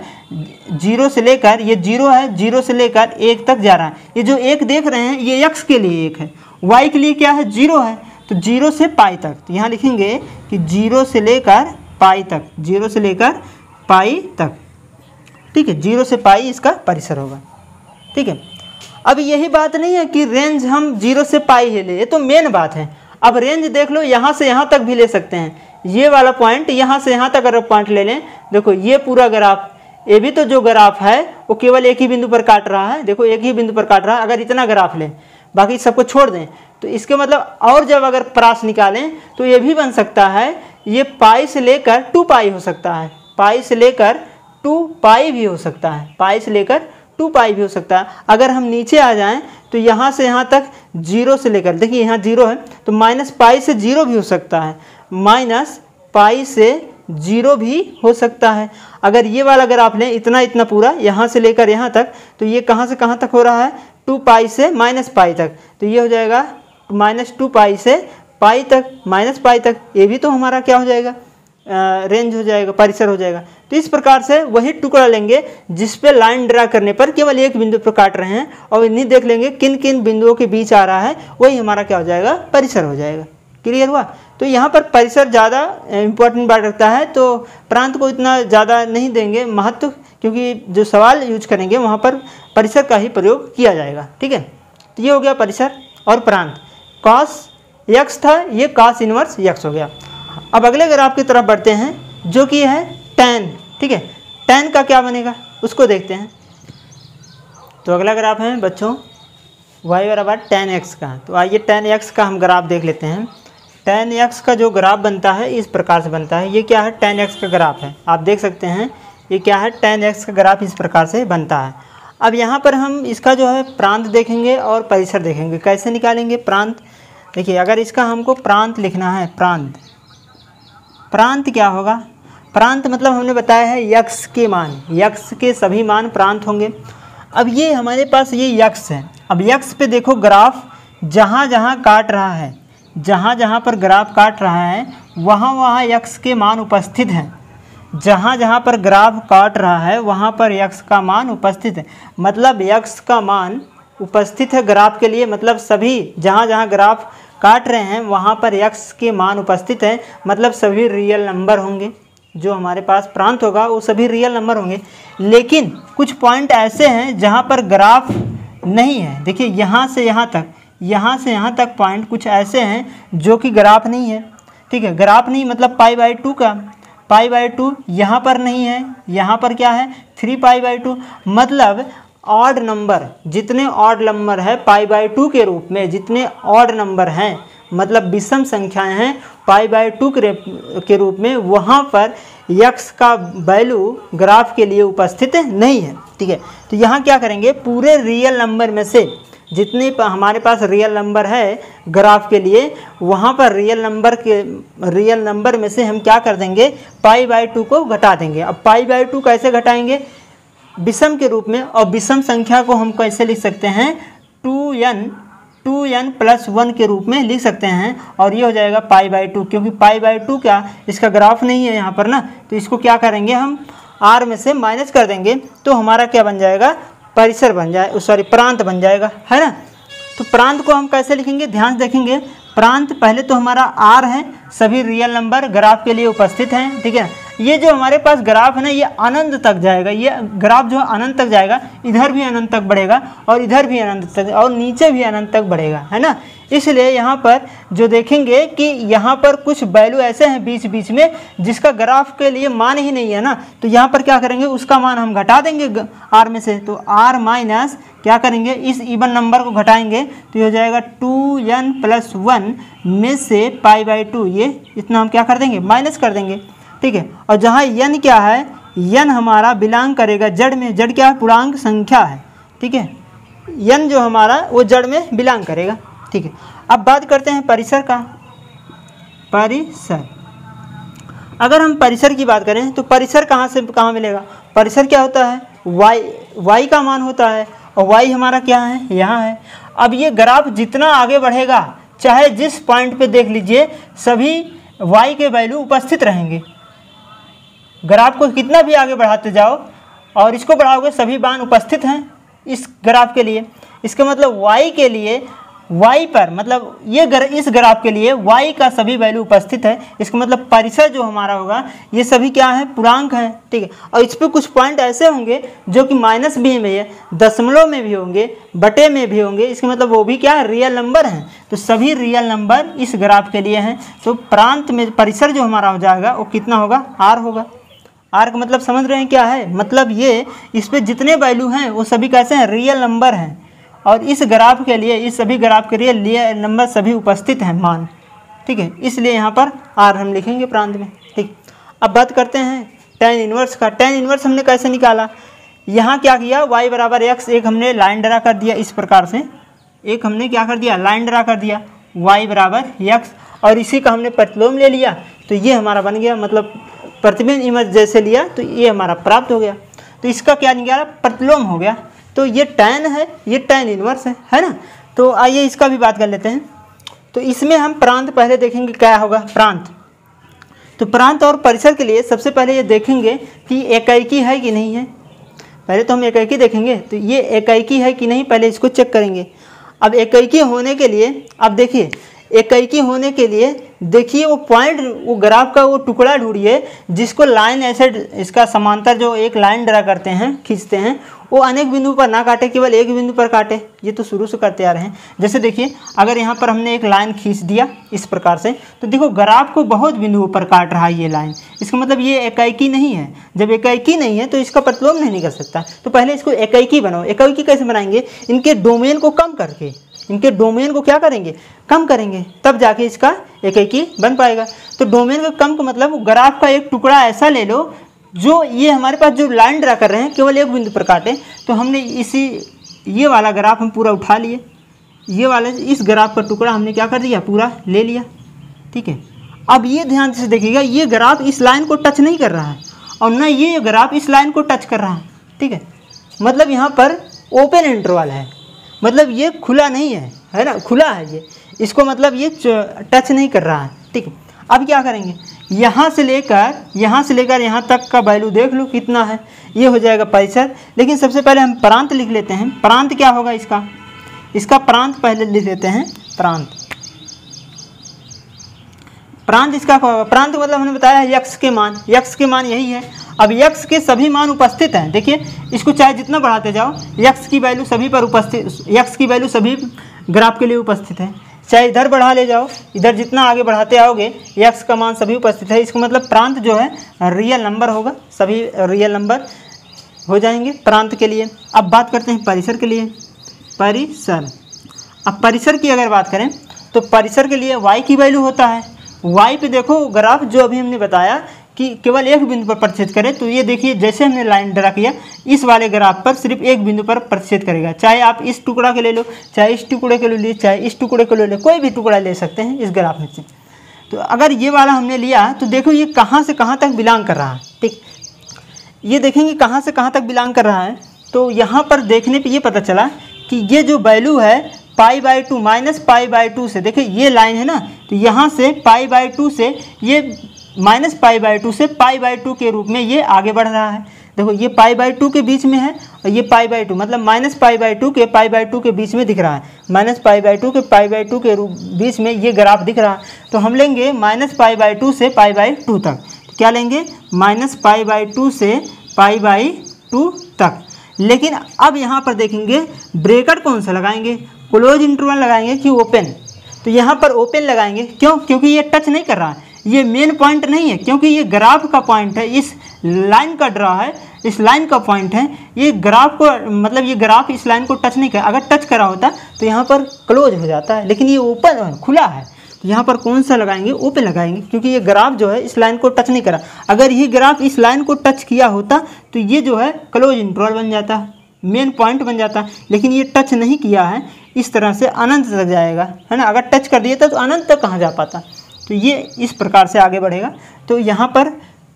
0 से लेकर, ये 0 है, 0 से लेकर 1 तक जा रहा है। ये जो 1 देख रहे हैं ये x के लिए 1 है, y के लिए क्या है, 0 है। तो 0 से पाई तक, तो यहाँ लिखेंगे कि 0 से लेकर पाई तक, 0 से लेकर पाई तक, ठीक है, 0 से पाई इसका परिसर होगा, ठीक है। अब यही बात नहीं है कि रेंज हम 0 से पाई ही ले, ये तो मेन बात है। अब रेंज देख लो, यहाँ से यहाँ तक भी ले सकते हैं, ये वाला पॉइंट यहाँ से यहाँ तक अगर पॉइंट ले लें, देखो ये पूरा ग्राफ, ये भी तो जो ग्राफ है वो केवल एक ही बिंदु पर काट रहा है, देखो एक ही बिंदु पर काट रहा है। अगर इतना ग्राफ लें, बाकी सबको छोड़ दें, तो इसके मतलब और जब अगर प्रास निकालें तो ये भी बन सकता है, ये पाई से लेकर 2 पाई हो सकता है, पाई से लेकर 2 पाई भी हो सकता है, पाई से लेकर 2 पाई भी हो सकता है। अगर हम नीचे आ जाएं तो यहाँ से यहाँ तक 0 से लेकर, देखिए यहाँ 0 है तो -पाई से 0 भी हो सकता है, -पाई से 0 भी हो सकता है। अगर ये वाला अगर आप लें इतना इतना पूरा यहाँ से लेकर यहाँ तक, तो ये कहाँ से कहाँ तक हो रहा है, 2 पाई से माइनस पाई तक, तो ये हो जाएगा -2 पाई से पाई तक, माइनस पाई तक, ये भी तो हमारा क्या हो जाएगा, रेंज हो जाएगा, परिसर हो जाएगा। तो इस प्रकार से वही टुकड़ा लेंगे जिस पे लाइन ड्रा करने पर केवल एक बिंदु पर काट रहे हैं, और इन्हीं देख लेंगे किन किन बिंदुओं के बीच आ रहा है, वही हमारा क्या हो जाएगा, परिसर हो जाएगा। क्लियर हुआ। तो यहाँ पर परिसर ज़्यादा इम्पोर्टेंट बात रखता है, तो प्रांत को इतना ज़्यादा नहीं देंगे महत्व, क्योंकि जो सवाल यूज करेंगे वहाँ पर परिसर का ही प्रयोग किया जाएगा। ठीक है, तो ये हो गया परिसर और प्रांत। कॉस यक्स था, ये कॉस इनवर्स यक्स हो गया। अब अगले ग्राफ की तरफ बढ़ते हैं जो कि है tan। ठीक है, tan का क्या बनेगा उसको देखते हैं। तो अगला ग्राफ है बच्चों y बराबर tan x का। तो आइए tan x का हम ग्राफ देख लेते हैं। tan x का जो ग्राफ बनता है इस प्रकार से बनता है। ये क्या है, tan x का ग्राफ है, आप देख सकते हैं ये क्या है, tan x का ग्राफ इस प्रकार से बनता है। अब यहाँ पर हम इसका जो है प्रांत देखेंगे और परिसर देखेंगे। कैसे निकालेंगे प्रांत, देखिए अगर इसका हमको प्रांत लिखना है, प्रांत क्या होगा, प्रांत मतलब हमने बताया है यक्स के मान, यक्स के सभी मान प्रांत होंगे। अब ये हमारे पास ये यक्स है। अब यक्स पे देखो ग्राफ जहाँ जहाँ काट रहा है, जहाँ जहाँ पर ग्राफ काट रहा है वहाँ वहाँ यक्स के मान उपस्थित हैं। जहाँ जहाँ पर ग्राफ काट रहा है वहाँ पर यक्स का मान उपस्थित है, मतलब यक्स का मान उपस्थित है ग्राफ के लिए, मतलब सभी जहाँ जहाँ ग्राफ काट रहे हैं वहाँ पर यक्स के मान उपस्थित है, मतलब सभी रियल नंबर होंगे। जो हमारे पास प्रांत होगा वो सभी रियल नंबर होंगे। लेकिन कुछ पॉइंट ऐसे हैं जहाँ पर ग्राफ नहीं है। देखिए यहाँ से यहाँ तक, यहाँ से यहाँ तक पॉइंट कुछ ऐसे हैं जो कि ग्राफ नहीं है। ठीक है, ग्राफ नहीं मतलब π/2 का, π/2 यहाँ पर नहीं है, यहाँ पर क्या है 3π/2, मतलब ऑड नंबर, जितने ऑड नंबर है π/2 के रूप में, जितने ऑड नंबर हैं मतलब विषम संख्याएं हैं π/2 के रूप में, वहाँ पर यक्स का वैल्यू ग्राफ के लिए उपस्थित नहीं है। ठीक है, तो यहाँ क्या करेंगे, पूरे रियल नंबर में से जितने हमारे पास रियल नंबर है ग्राफ के लिए, वहाँ पर रियल नंबर में से हम क्या कर देंगे, π/2 को घटा देंगे। अब π/2 कैसे घटाएंगे, विषम के रूप में, और विषम संख्या को हम कैसे लिख सकते हैं, 2n + 1 के रूप में लिख सकते हैं, और ये हो जाएगा π/2, क्योंकि π/2 क्या इसका ग्राफ नहीं है यहाँ पर ना, तो इसको क्या करेंगे हम r में से माइनस कर देंगे, तो हमारा क्या बन जाएगा, परिसर बन जाए, सॉरी प्रांत बन जाएगा, है ना। तो प्रांत को हम कैसे लिखेंगे, ध्यान से देखेंगे। प्रांत पहले तो हमारा r है, सभी रियल नंबर ग्राफ के लिए उपस्थित हैं। ठीक है, ये जो हमारे पास ग्राफ है ना ये अनंत तक जाएगा, ये ग्राफ जो अनंत तक जाएगा, इधर भी अनंत तक बढ़ेगा और इधर भी अनंत तक और नीचे भी अनंत तक बढ़ेगा, है ना। इसलिए यहाँ पर जो देखेंगे कि यहाँ पर कुछ वैल्यू ऐसे हैं बीच बीच में जिसका ग्राफ के लिए मान ही नहीं है ना, तो यहाँ पर क्या करेंगे, उसका मान हम घटा देंगे r में से, तो r माइनस क्या करेंगे, इस इवन नंबर को घटाएंगे, तो ये हो जाएगा 2n + 1 में से π/2, ये इतना हम क्या कर देंगे, माइनस कर देंगे। ठीक है, और जहाँ n क्या है, n हमारा बिलोंग करेगा जड़ में, जड़ क्या है, पूर्णांक संख्या है। ठीक है, n जो हमारा वो जड़ में बिलोंग करेगा। ठीक है, अब बात करते हैं परिसर का। परिसर, अगर हम परिसर की बात करें तो परिसर कहाँ से कहाँ मिलेगा, परिसर क्या होता है, y का मान होता है, और y हमारा क्या है, यहाँ है। अब ये ग्राफ जितना आगे बढ़ेगा, चाहे जिस पॉइंट पे देख लीजिए, सभी y के वैल्यू उपस्थित रहेंगे। ग्राफ को कितना भी आगे बढ़ाते जाओ और इसको बढ़ाओगे, सभी मान उपस्थित हैं इस ग्राफ के लिए। इसका मतलब y के लिए, y पर मतलब ये इस ग्राफ के लिए y का सभी वैल्यू उपस्थित है। इसका मतलब परिसर जो हमारा होगा ये सभी क्या है, पूर्णांक है। ठीक है, और इस पर कुछ पॉइंट ऐसे होंगे जो कि माइनस भी में है, दशमलव में भी होंगे, बटे में भी होंगे, इसका मतलब वो भी क्या है, रियल नंबर हैं। तो सभी रियल नंबर इस ग्राफ के लिए हैं। तो प्रांत में परिसर जो हमारा हो जाएगा वो कितना होगा, r होगा। r का मतलब समझ रहे हैं क्या है, मतलब ये इस पर जितने वैल्यू हैं वो सभी कैसे हैं, रियल नंबर हैं, और इस ग्राफ के लिए, इस सभी ग्राफ के लिए रियल नंबर सभी उपस्थित हैं मान। ठीक है, इसलिए यहाँ पर r हम लिखेंगे प्रांत में। ठीक, अब बात करते हैं tan इनवर्स का। tan इनवर्स हमने कैसे निकाला, यहाँ क्या किया, y बराबर x, एक हमने लाइन ड्रा कर दिया इस प्रकार से, एक हमने क्या कर दिया, लाइन ड्रा कर दिया, y बराबर x, और इसी का हमने प्रतिलोम ले लिया, तो ये हमारा बन गया, मतलब प्रतिबिंब इमेज जैसे लिया तो ये हमारा प्राप्त हो गया। तो इसका क्या निकाला, प्रतिलोम हो गया। तो ये tan है, ये tan इनवर्स है ना। तो आइए इसका भी बात कर लेते हैं। तो इसमें हम प्रांत पहले देखेंगे क्या होगा प्रांत। तो प्रांत और परिसर के लिए सबसे पहले ये देखेंगे कि एकाएकी है कि नहीं है। पहले तो हम एकाएकी देखेंगे, तो ये एकाएकी है कि नहीं पहले इसको चेक करेंगे। अब एकाएकी होने के लिए, अब देखिए एकाएकी होने के लिए देखिए वो पॉइंट, वो ग्राफ का वो टुकड़ा ढूंढिए जिसको लाइन ऐसे इसका समांतर जो एक लाइन ड्रा करते हैं, खींचते हैं, वो अनेक बिंदु पर ना काटे, केवल एक बिंदु पर काटे। ये तो शुरू से करते आ रहे हैं। जैसे देखिए अगर यहाँ पर हमने एक लाइन खींच दिया इस प्रकार से, तो देखो ग्राफ को बहुत बिंदुओं पर काट रहा है ये लाइन। इसका मतलब ये एकाएकी नहीं है। जब एकाएकी नहीं है तो इसका प्रतिलोम नहीं निकल सकता। तो पहले इसको एकाएकी बनाओ। एकाएकी कैसे बनाएंगे, इनके डोमेन को कम करके, इनके डोमेन को क्या करेंगे, कम करेंगे, तब जाके इसका एकाएकी बन पाएगा। तो डोमेन का कम का मतलब ग्राफ का एक टुकड़ा ऐसा ले लो जो ये हमारे पास जो लाइन ड्रा कर रहे हैं केवल एक बिंदु पर काटे। तो हमने इसी ये वाला ग्राफ हम पूरा उठा लिए, ये वाले इस ग्राफ का टुकड़ा हमने क्या कर दिया, पूरा ले लिया। ठीक है, अब ये ध्यान से देखिएगा, ये ग्राफ इस लाइन को टच नहीं कर रहा है और न ये ग्राफ इस लाइन को टच कर रहा है। ठीक है, मतलब यहाँ पर ओपन इंटरवल है, मतलब ये खुला नहीं है ना, खुला है ये, इसको मतलब ये टच नहीं कर रहा है। ठीक है, अब क्या करेंगे, यहाँ से लेकर यहाँ तक का वैल्यू देख लो कितना है, ये हो जाएगा परिसर। लेकिन सबसे पहले हम प्रांत लिख लेते हैं। प्रांत क्या होगा इसका प्रांत पहले लिख लेते हैं। प्रांत इसका प्रांत मतलब हमने बताया है यक्स के मान यही है। अब यक्स के सभी मान उपस्थित हैं। देखिए इसको चाहे जितना बढ़ाते जाओ, यक्स की वैल्यू सभी पर उपस्थित, यक्स की वैल्यू सभी ग्राफ के लिए उपस्थित है। चाहे इधर बढ़ा ले जाओ, इधर जितना आगे बढ़ाते आओगे यक्स का मान सभी उपस्थित है। इसका मतलब प्रांत जो है रियल नंबर होगा, सभी रियल नंबर हो जाएंगे प्रांत के लिए। अब बात करते हैं परिसर के लिए। परिसर, अब परिसर की अगर बात करें तो परिसर के लिए y की वैल्यू होता है। y पे देखो ग्राफ जो अभी हमने बताया कि केवल एक बिंदु पर प्रतिच्छेद करे, तो ये देखिए जैसे हमने लाइन ड्रा किया इस वाले ग्राफ पर सिर्फ एक बिंदु पर प्रतिच्छेद करेगा। चाहे आप इस टुकड़ा के ले लो, चाहे इस टुकड़े के ले लो, चाहे इस टुकड़े को ले लो, कोई भी टुकड़ा ले सकते हैं इस ग्राफ में से। तो अगर ये वाला हमने लिया तो देखो ये कहाँ से कहाँ तक बिलोंग कर रहा है। ठीक, ये देखेंगे कहाँ से कहाँ तक बिलोंग कर रहा है। तो यहाँ पर देखने पर ये पता चला कि ये जो वैल्यू है π/2 -π/2 से, देखिए ये लाइन है ना, तो यहाँ से π/2 से ये -π/2 से π/2 के रूप में ये आगे बढ़ रहा है। देखो ये π/2 के बीच में है और ये π/2 मतलब -π/2 के π/2 के बीच में दिख रहा है। -π/2 के π/2 के बीच में ये ग्राफ दिख रहा है। तो हम लेंगे -π/2 से π/2 तक। तो क्या लेंगे, -π/2 से π/2 तक। लेकिन अब यहाँ पर देखेंगे ब्रैकेट कौन सा लगाएंगे, क्लोज इंटरवल लगाएंगे कि ओपन। तो यहाँ पर ओपन लगाएंगे, क्यों, क्योंकि ये टच नहीं कर रहा है, ये मेन पॉइंट नहीं है, क्योंकि ये ग्राफ का पॉइंट है, इस लाइन का ड्रा है, इस लाइन का पॉइंट है। ये ग्राफ को मतलब ये ग्राफ इस लाइन को टच नहीं कर, अगर टच करा होता तो यहाँ पर क्लोज हो जाता है, लेकिन ये ओपन खुला है। तो यहाँ पर कौन सा लगाएंगे, ओपन लगाएंगे, क्योंकि ये ग्राफ जो है इस लाइन को टच नहीं करा। अगर ये ग्राफ इस लाइन को टच किया होता तो ये जो है क्लोज इंटरवल बन जाता, मेन पॉइंट बन जाता। लेकिन ये टच नहीं किया है, इस तरह से अनंत तक जाएगा, है ना। अगर टच कर दिया था तो अनंत तक कहाँ जा पाता, तो ये इस प्रकार से आगे बढ़ेगा। तो यहाँ पर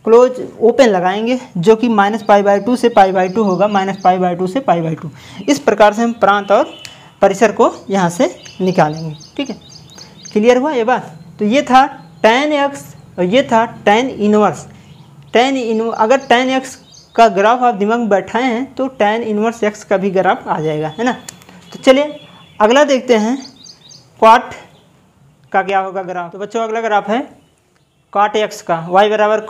क्लोज ओपन लगाएंगे जो कि -π/2 से π/2 होगा, -π/2 से π/2। इस प्रकार से हम प्रांत और परिसर को यहाँ से निकालेंगे। ठीक है, क्लियर हुआ ये बात। तो ये था tan x और ये था tan इनवर्स। अगर tan x का ग्राफ आप दिमाग में बैठाए हैं तो tan इनवर्स x का भी ग्राफ आ जाएगा, है ना। तो चलिए अगला देखते हैं, cot का क्या होगा ग्राफ। तो बच्चों अगला ग्राफ है cot x का, y बराबर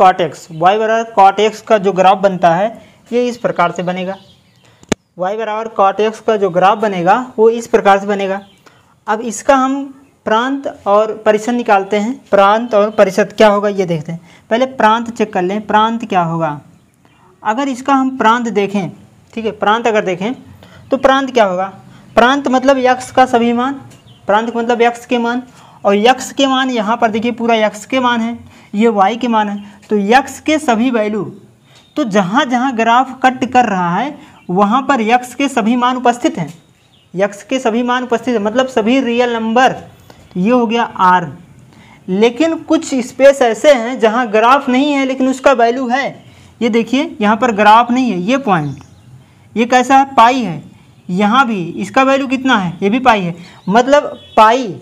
cot x का जो ग्राफ बनता है ये इस प्रकार से बनेगा। y बराबर cot x का जो ग्राफ बनेगा वो इस प्रकार से बनेगा। अब इसका हम प्रांत और परिसर निकालते हैं। प्रांत और परिसर क्या होगा ये देखते हैं। पहले प्रांत चेक कर लें, प्रांत क्या होगा। अगर इसका हम प्रांत देखें, ठीक है, प्रांत अगर देखें तो प्रांत क्या होगा, प्रांत मतलब यक्स का सभी मान, प्रांत मतलब यक्स के मान, और यक्स के मान यहाँ पर देखिए पूरा यक्स के मान है, ये वाई के मान है। तो यक्स के सभी वैल्यू, तो जहाँ जहाँ ग्राफ कट कर रहा है वहाँ पर यक्स के सभी मान उपस्थित हैं, यक्स के सभी मान उपस्थित है, मतलब सभी रियल नंबर। ये हो गया आर। लेकिन कुछ स्पेस ऐसे हैं जहाँ ग्राफ नहीं है लेकिन उसका वैल्यू है। ये देखिए यहाँ पर ग्राफ नहीं है, ये पॉइंट ये कैसा है, पाई है। यहाँ भी इसका वैल्यू कितना है, ये भी पाई है, मतलब पाई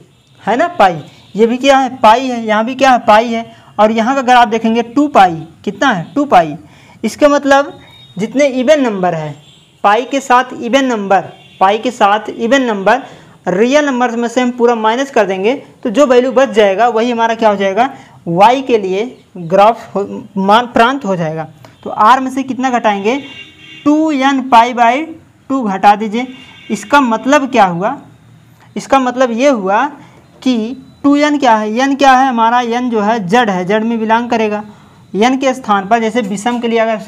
है ना, पाई। ये भी क्या है, पाई है, यहाँ भी क्या है, पाई है। और यहाँ का अगर आप देखेंगे 2 पाई, कितना है, 2 पाई। इसका मतलब जितने इवन नंबर है पाई के साथ इवन नंबर, पाई के साथ इवन नंबर रियल नंबर में से हम पूरा माइनस कर देंगे तो जो वैल्यू बच जाएगा वही हमारा क्या हो जाएगा, y के लिए ग्राफ मान प्रांत हो जाएगा। तो r में से कितना घटाएंगे, 2n पाई बाई 2 घटा दीजिए। इसका मतलब क्या हुआ, इसका मतलब ये हुआ कि 2n क्या है, n क्या है हमारा, n जो है जड़ है, जड़ में बिलोंग करेगा। n के स्थान पर जैसे विषम के लिए अगर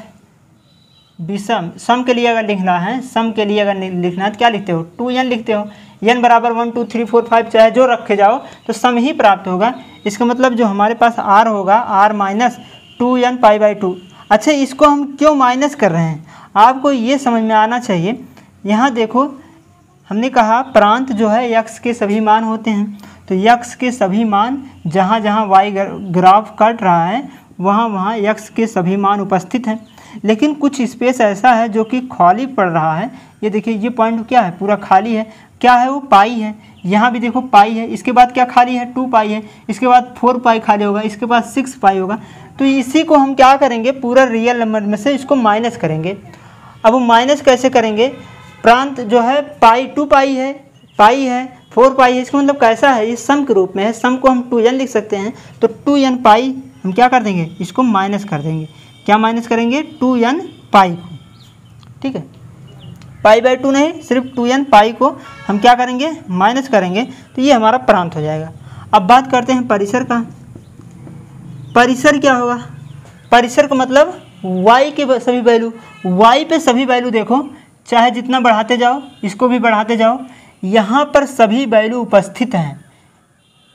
सम के लिए अगर लिखना है, सम के लिए अगर लिखना है तो क्या लिखते हो, 2n लिखते हो। n बराबर 1 2 3 4 5 चाहे जो रखे जाओ तो सम ही प्राप्त होगा। इसका मतलब जो हमारे पास r होगा, r minus 2n pi by 2। अच्छा, इसको हम क्यों माइनस कर रहे हैं, आपको ये समझ में आना चाहिए। यहाँ देखो हमने कहा प्रांत जो है x के सभी मान होते हैं, तो x के सभी मान जहाँ जहाँ y ग्राफ काट रहा है वहाँ वहाँ x के सभी मान उपस्थित हैं। लेकिन कुछ स्पेस ऐसा है जो कि खाली पड़ रहा है। ये देखिए ये पॉइंट क्या है, पूरा खाली है, क्या है वो, पाई है। यहाँ भी देखो पाई है, इसके बाद क्या खाली है, 2 पाई है, इसके बाद 4 पाई खाली होगा, इसके बाद 6 पाई होगा। तो इसी को हम क्या करेंगे, पूरा रियल नंबर में से इसको माइनस करेंगे। अब माइनस कैसे करेंगे, प्रांत जो है पाई 2 पाई है, पाई है, 4 पाई है, इसका मतलब कैसा है, ये सम के रूप में है। सम को हम 2n लिख सकते हैं, तो 2n पाई हम क्या कर देंगे, इसको माइनस कर देंगे। क्या माइनस करेंगे, 2n पाई को, ठीक है, पाई बाई 2 नहीं, सिर्फ 2n पाई को हम क्या करेंगे, माइनस करेंगे, तो ये हमारा प्रांत हो जाएगा। अब बात करते हैं परिसर का। परिसर क्या होगा, परिसर का मतलब y के सभी वैल्यू, y पे सभी वैल्यू देखो, चाहे जितना बढ़ाते जाओ इसको भी बढ़ाते जाओ, यहाँ पर सभी वैल्यू उपस्थित हैं,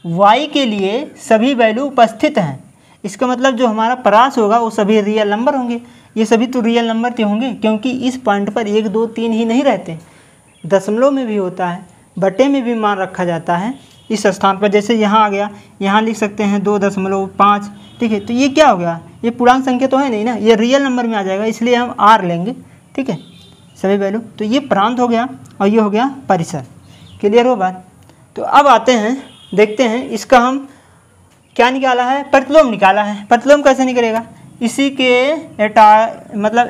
y के लिए सभी वैल्यू उपस्थित हैं। इसका मतलब जो हमारा परास होगा वो सभी रियल नंबर होंगे। ये सभी तो रियल नंबर तो होंगे क्योंकि इस पॉइंट पर 1 2 3 ही नहीं रहते, दशमलव में भी होता है, बटे में भी मान रखा जाता है। इस स्थान पर जैसे यहाँ आ गया, यहाँ लिख सकते हैं 2.5, ठीक है। तो ये क्या हो गया, ये पूर्णांक संख्या तो है नहीं ना, ये रियल नंबर में आ जाएगा, इसलिए हम r लेंगे, ठीक है, सभी वैल्यू। तो ये प्रांत हो गया और ये हो गया परिसर। क्लियर हो बात। तो अब आते हैं, देखते हैं इसका हम क्या निकाला है, प्रतिलोम निकाला है। प्रतिलोम कैसे निकलेगा, इसी के मतलब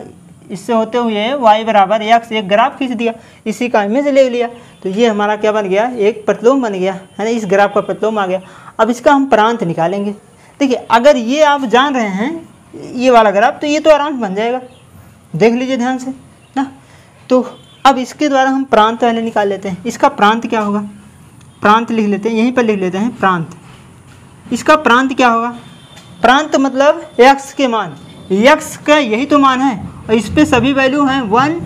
इससे होते हुए y बराबर x एक ग्राफ खींच दिया, इसी का इमेज ले लिया, तो ये हमारा क्या बन गया, एक प्रतिलोम बन गया, है ना, इस ग्राफ का प्रतिलोम आ गया। अब इसका हम प्रांत निकालेंगे। देखिए अगर ये आप जान रहे हैं ये वाला ग्राफ, तो ये तो आराम से बन जाएगा, देख लीजिए ध्यान से ना। तो अब इसके द्वारा हम प्रांत पहले निकाल लेते हैं। इसका प्रांत क्या होगा, प्रांत लिख लेते हैं, यहीं पर लिख लेते हैं प्रांत। इसका प्रांत क्या होगा, प्रांत मतलब x के मान, x का यही तो मान है और इस पे सभी वैल्यू हैं 1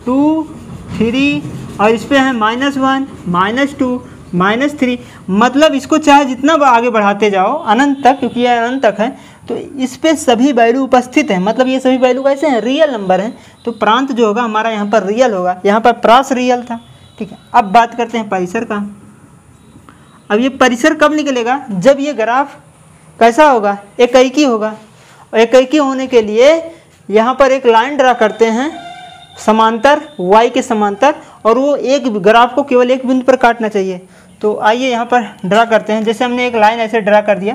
2 3 और इस पे है -1 -2 -3। मतलब इसको चाहे जितना आगे बढ़ाते जाओ अनंत तक, क्योंकि यह अनंत तक है, तो इस पे सभी वैल्यू उपस्थित हैं। मतलब ये सभी वैल्यू कैसे हैं, रियल नंबर हैं। तो प्रांत जो होगा हमारा यहाँ पर रियल होगा, यहाँ पर प्रास रियल था, ठीक है। अब बात करते हैं परिसर का। अब ये परिसर कब निकलेगा, जब ये ग्राफ कैसा होगा, एकाकी होगा। और एकाकी होने के लिए यहाँ पर एक लाइन ड्रा करते हैं समांतर, y के समांतर, और वो एक ग्राफ को केवल एक बिंदु पर काटना चाहिए। तो आइए यहाँ पर ड्रा करते हैं। जैसे हमने एक लाइन ऐसे ड्रा कर दिया,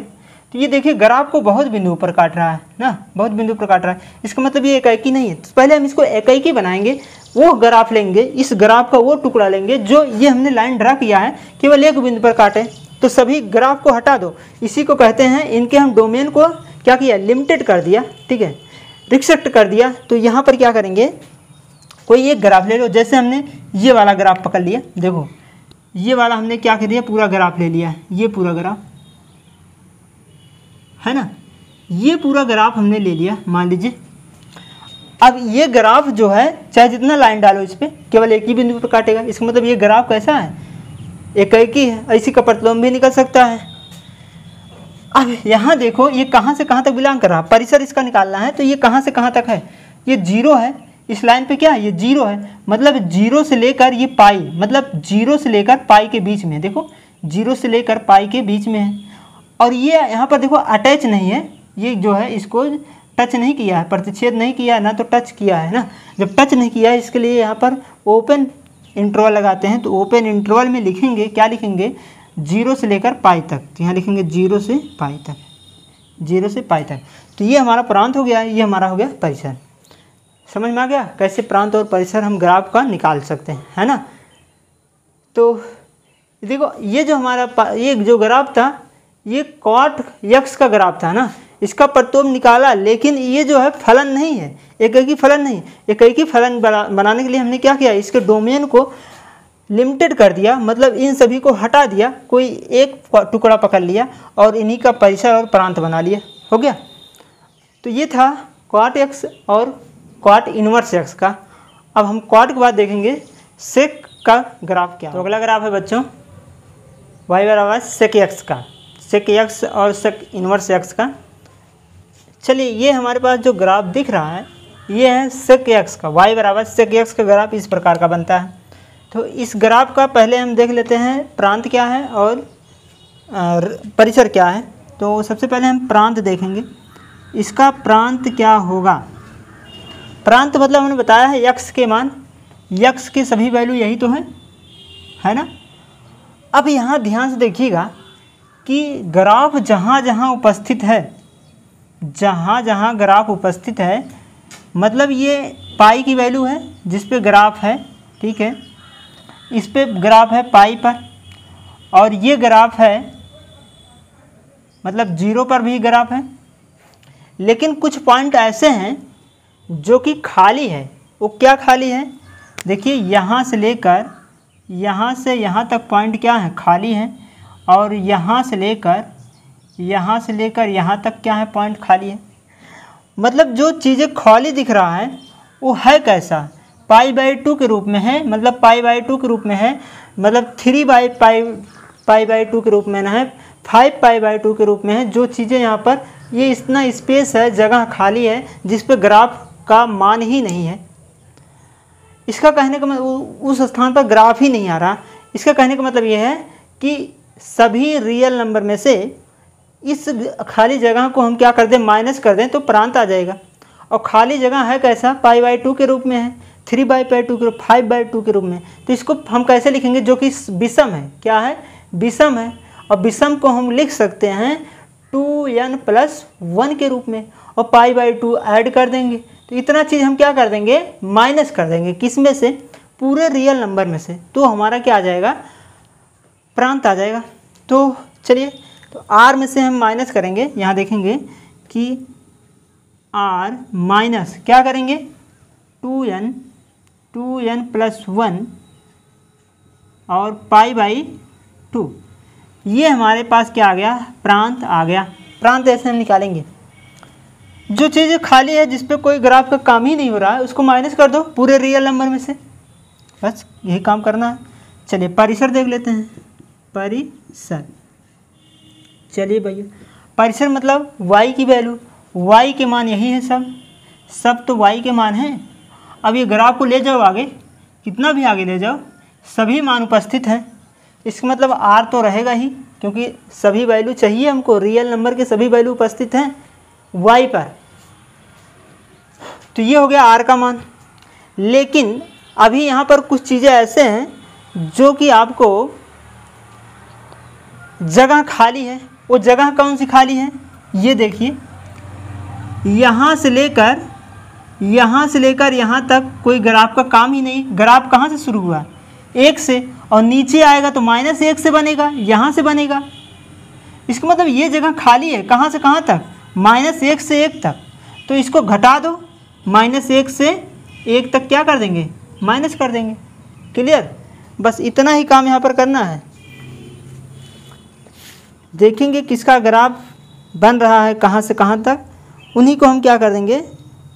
तो ये देखिए ग्राफ को बहुत बिंदु पर काट रहा है ना, बहुत बिंदु पर काट रहा है। इसका मतलब ये एकाकी नहीं है। तो पहले हम इसको एकाकी बनाएंगे, वो ग्राफ लेंगे, इस ग्राफ का वो टुकड़ा लेंगे जो ये हमने लाइन ड्रा किया है केवल एक बिंदु पर काटे, तो सभी ग्राफ को हटा दो। इसी को कहते हैं, इनके हम डोमेन को क्या किया, लिमिटेड कर दिया, ठीक है, रिस्ट्रिक्ट कर दिया। तो यहाँ पर क्या करेंगे, कोई एक ग्राफ ले लो। जैसे हमने ये वाला ग्राफ पकड़ लिया, देखो ये वाला हमने क्या कर दिया, पूरा ग्राफ ले लिया, ये पूरा ग्राफ है ना, ये पूरा ग्राफ हमने ले लिया, मान लीजिए। अब ये ग्राफ जो है चाहे जितना लाइन डालो इस पर केवल एक ही बिंदु पर काटेगा। इसका मतलब ये ग्राफ कैसा है, एकाकी है। ऐसी का प्रतिलोम भी निकल सकता है। अब यहाँ देखो ये कहाँ से कहाँ तक बिलोंग कर रहा है, परिसर इसका निकालना है, तो ये कहाँ से कहाँ तक है, ये 0 है। इस लाइन पे क्या है, ये 0 है, मतलब 0 से लेकर ये पाई, मतलब 0 से लेकर पाई के बीच में, देखो 0 से लेकर पाई के बीच में है। और ये यहाँ पर देखो अटैच नहीं है, ये जो है इसको टच नहीं किया है, प्रतिच्छेद नहीं किया है ना, तो टच किया है ना। जब टच नहीं किया है इसके लिए यहाँ पर ओपन इंटरवल लगाते हैं। तो ओपन इंटरवल में लिखेंगे, क्या लिखेंगे, 0 से लेकर पाई तक। तो यहाँ लिखेंगे 0 से पाई तक, 0 से पाई तक। तो ये हमारा प्रांत हो गया, ये हमारा हो गया परिसर। समझ में आ गया कैसे प्रांत और परिसर हम ग्राफ का निकाल सकते हैं, है ना। तो देखो ये जो हमारा ये जो ग्राफ था, ये cot x का ग्राफ था ना, इसका प्रतिलोम निकाला, लेकिन ये जो है फलन नहीं है, एकैकी फलन नहीं। एकैकी फलन बनाने के लिए हमने क्या किया, इसके डोमेन को लिमिटेड कर दिया, मतलब इन सभी को हटा दिया, कोई एक टुकड़ा पकड़ लिया और इन्हीं का परिसर और प्रांत बना लिया, हो गया। तो ये था cot x और cot इनवर्स x का। अब हम cot के बाद देखेंगे sec का ग्राफ क्या। तो अगला ग्राफ है बच्चों y बराबर sec x का, sec x और sec इनवर्स x का। चलिए ये हमारे पास जो ग्राफ दिख रहा है ये है sec x का, y बराबर sec x का ग्राफ इस प्रकार का बनता है। तो इस ग्राफ का पहले हम देख लेते हैं प्रांत क्या है और परिसर क्या है। तो सबसे पहले हम प्रांत देखेंगे, इसका प्रांत क्या होगा। प्रांत मतलब हमने बताया है x के मान, x के सभी वैल्यू यही तो है ना। अब यहाँ ध्यान से देखिएगा कि ग्राफ जहाँ जहाँ उपस्थित है, जहाँ जहाँ ग्राफ उपस्थित है, मतलब ये पाई की वैल्यू है जिस पे ग्राफ है, ठीक है, इस पे ग्राफ है पाई पर, और ये ग्राफ है मतलब 0 पर भी ग्राफ है। लेकिन कुछ पॉइंट ऐसे हैं जो कि खाली है। वो क्या खाली है, देखिए यहाँ से लेकर यहाँ से यहाँ तक पॉइंट क्या है, खाली है, और यहाँ से लेकर यहाँ तक क्या है, पॉइंट खाली है। मतलब जो चीज़ें खाली दिख रहा है वो है कैसा, π/2 के रूप में है, मतलब π/2 के रूप में है, मतलब 3/π/2 के रूप में ना है, 5π/2 के रूप में है। जो चीज़ें यहाँ पर ये इतना स्पेस है, जगह खाली है जिस पे ग्राफ का मान ही नहीं है। इसका कहने का मतलब उस स्थान पर ग्राफ ही नहीं आ रहा। इसका कहने का मतलब ये है कि सभी रियल नंबर में से इस खाली जगह को हम क्या कर दें, माइनस कर दें, तो प्रांत आ जाएगा। और खाली जगह है कैसा, π/2 के रूप में है, 3/2 के रूप, 5/2 के रूप में। तो इसको हम कैसे लिखेंगे, जो कि विषम है, क्या है, विषम है। और विषम को हम लिख सकते हैं 2n+1 के रूप में, और π/2 ऐड कर देंगे। तो इतना चीज़ हम क्या कर देंगे, माइनस कर देंगे, किस में से, पूरे रियल नंबर में से। तो हमारा क्या आ जाएगा, प्रांत आ जाएगा। तो चलिए, तो r में से हम माइनस करेंगे, यहाँ देखेंगे कि r माइनस क्या करेंगे, 2n+1 और π/2, ये हमारे पास क्या आ गया, प्रांत आ गया। प्रांत ऐसे हम निकालेंगे, जो चीज़ खाली है जिस पे कोई ग्राफ का काम ही नहीं हो रहा है उसको माइनस कर दो पूरे रियल नंबर में से, बस यही काम करना है। चलिए परिसर देख लेते हैं, परिसर। चलिए भैया, परिसर मतलब y की वैल्यू, y के मान यही है, सब तो y के मान हैं। अब ये ग्राफ को ले जाओ आगे, कितना भी आगे ले जाओ, सभी मान उपस्थित हैं। इसका मतलब r तो रहेगा ही, क्योंकि सभी वैल्यू चाहिए हमको, रियल नंबर के सभी वैल्यू उपस्थित हैं y पर। तो ये हो गया r का मान। लेकिन अभी यहाँ पर कुछ चीज़ें ऐसे हैं जो कि आपको जगह खाली है। वो जगह कौन सी खाली है, ये देखिए, यहाँ से लेकर यहाँ तक कोई ग्राफ का काम ही नहीं। ग्राफ कहाँ से शुरू हुआ, 1 से, और नीचे आएगा तो -1 से बनेगा, यहाँ से बनेगा। इसका मतलब ये जगह खाली है, कहाँ से कहाँ तक, -1 से 1 तक। तो इसको घटा दो, -1 से 1 तक क्या कर देंगे, माइनस कर देंगे। क्लियर, बस इतना ही काम यहाँ पर करना है। देखेंगे किसका ग्राफ बन रहा है कहाँ से कहाँ तक, उन्हीं को हम क्या कर देंगे,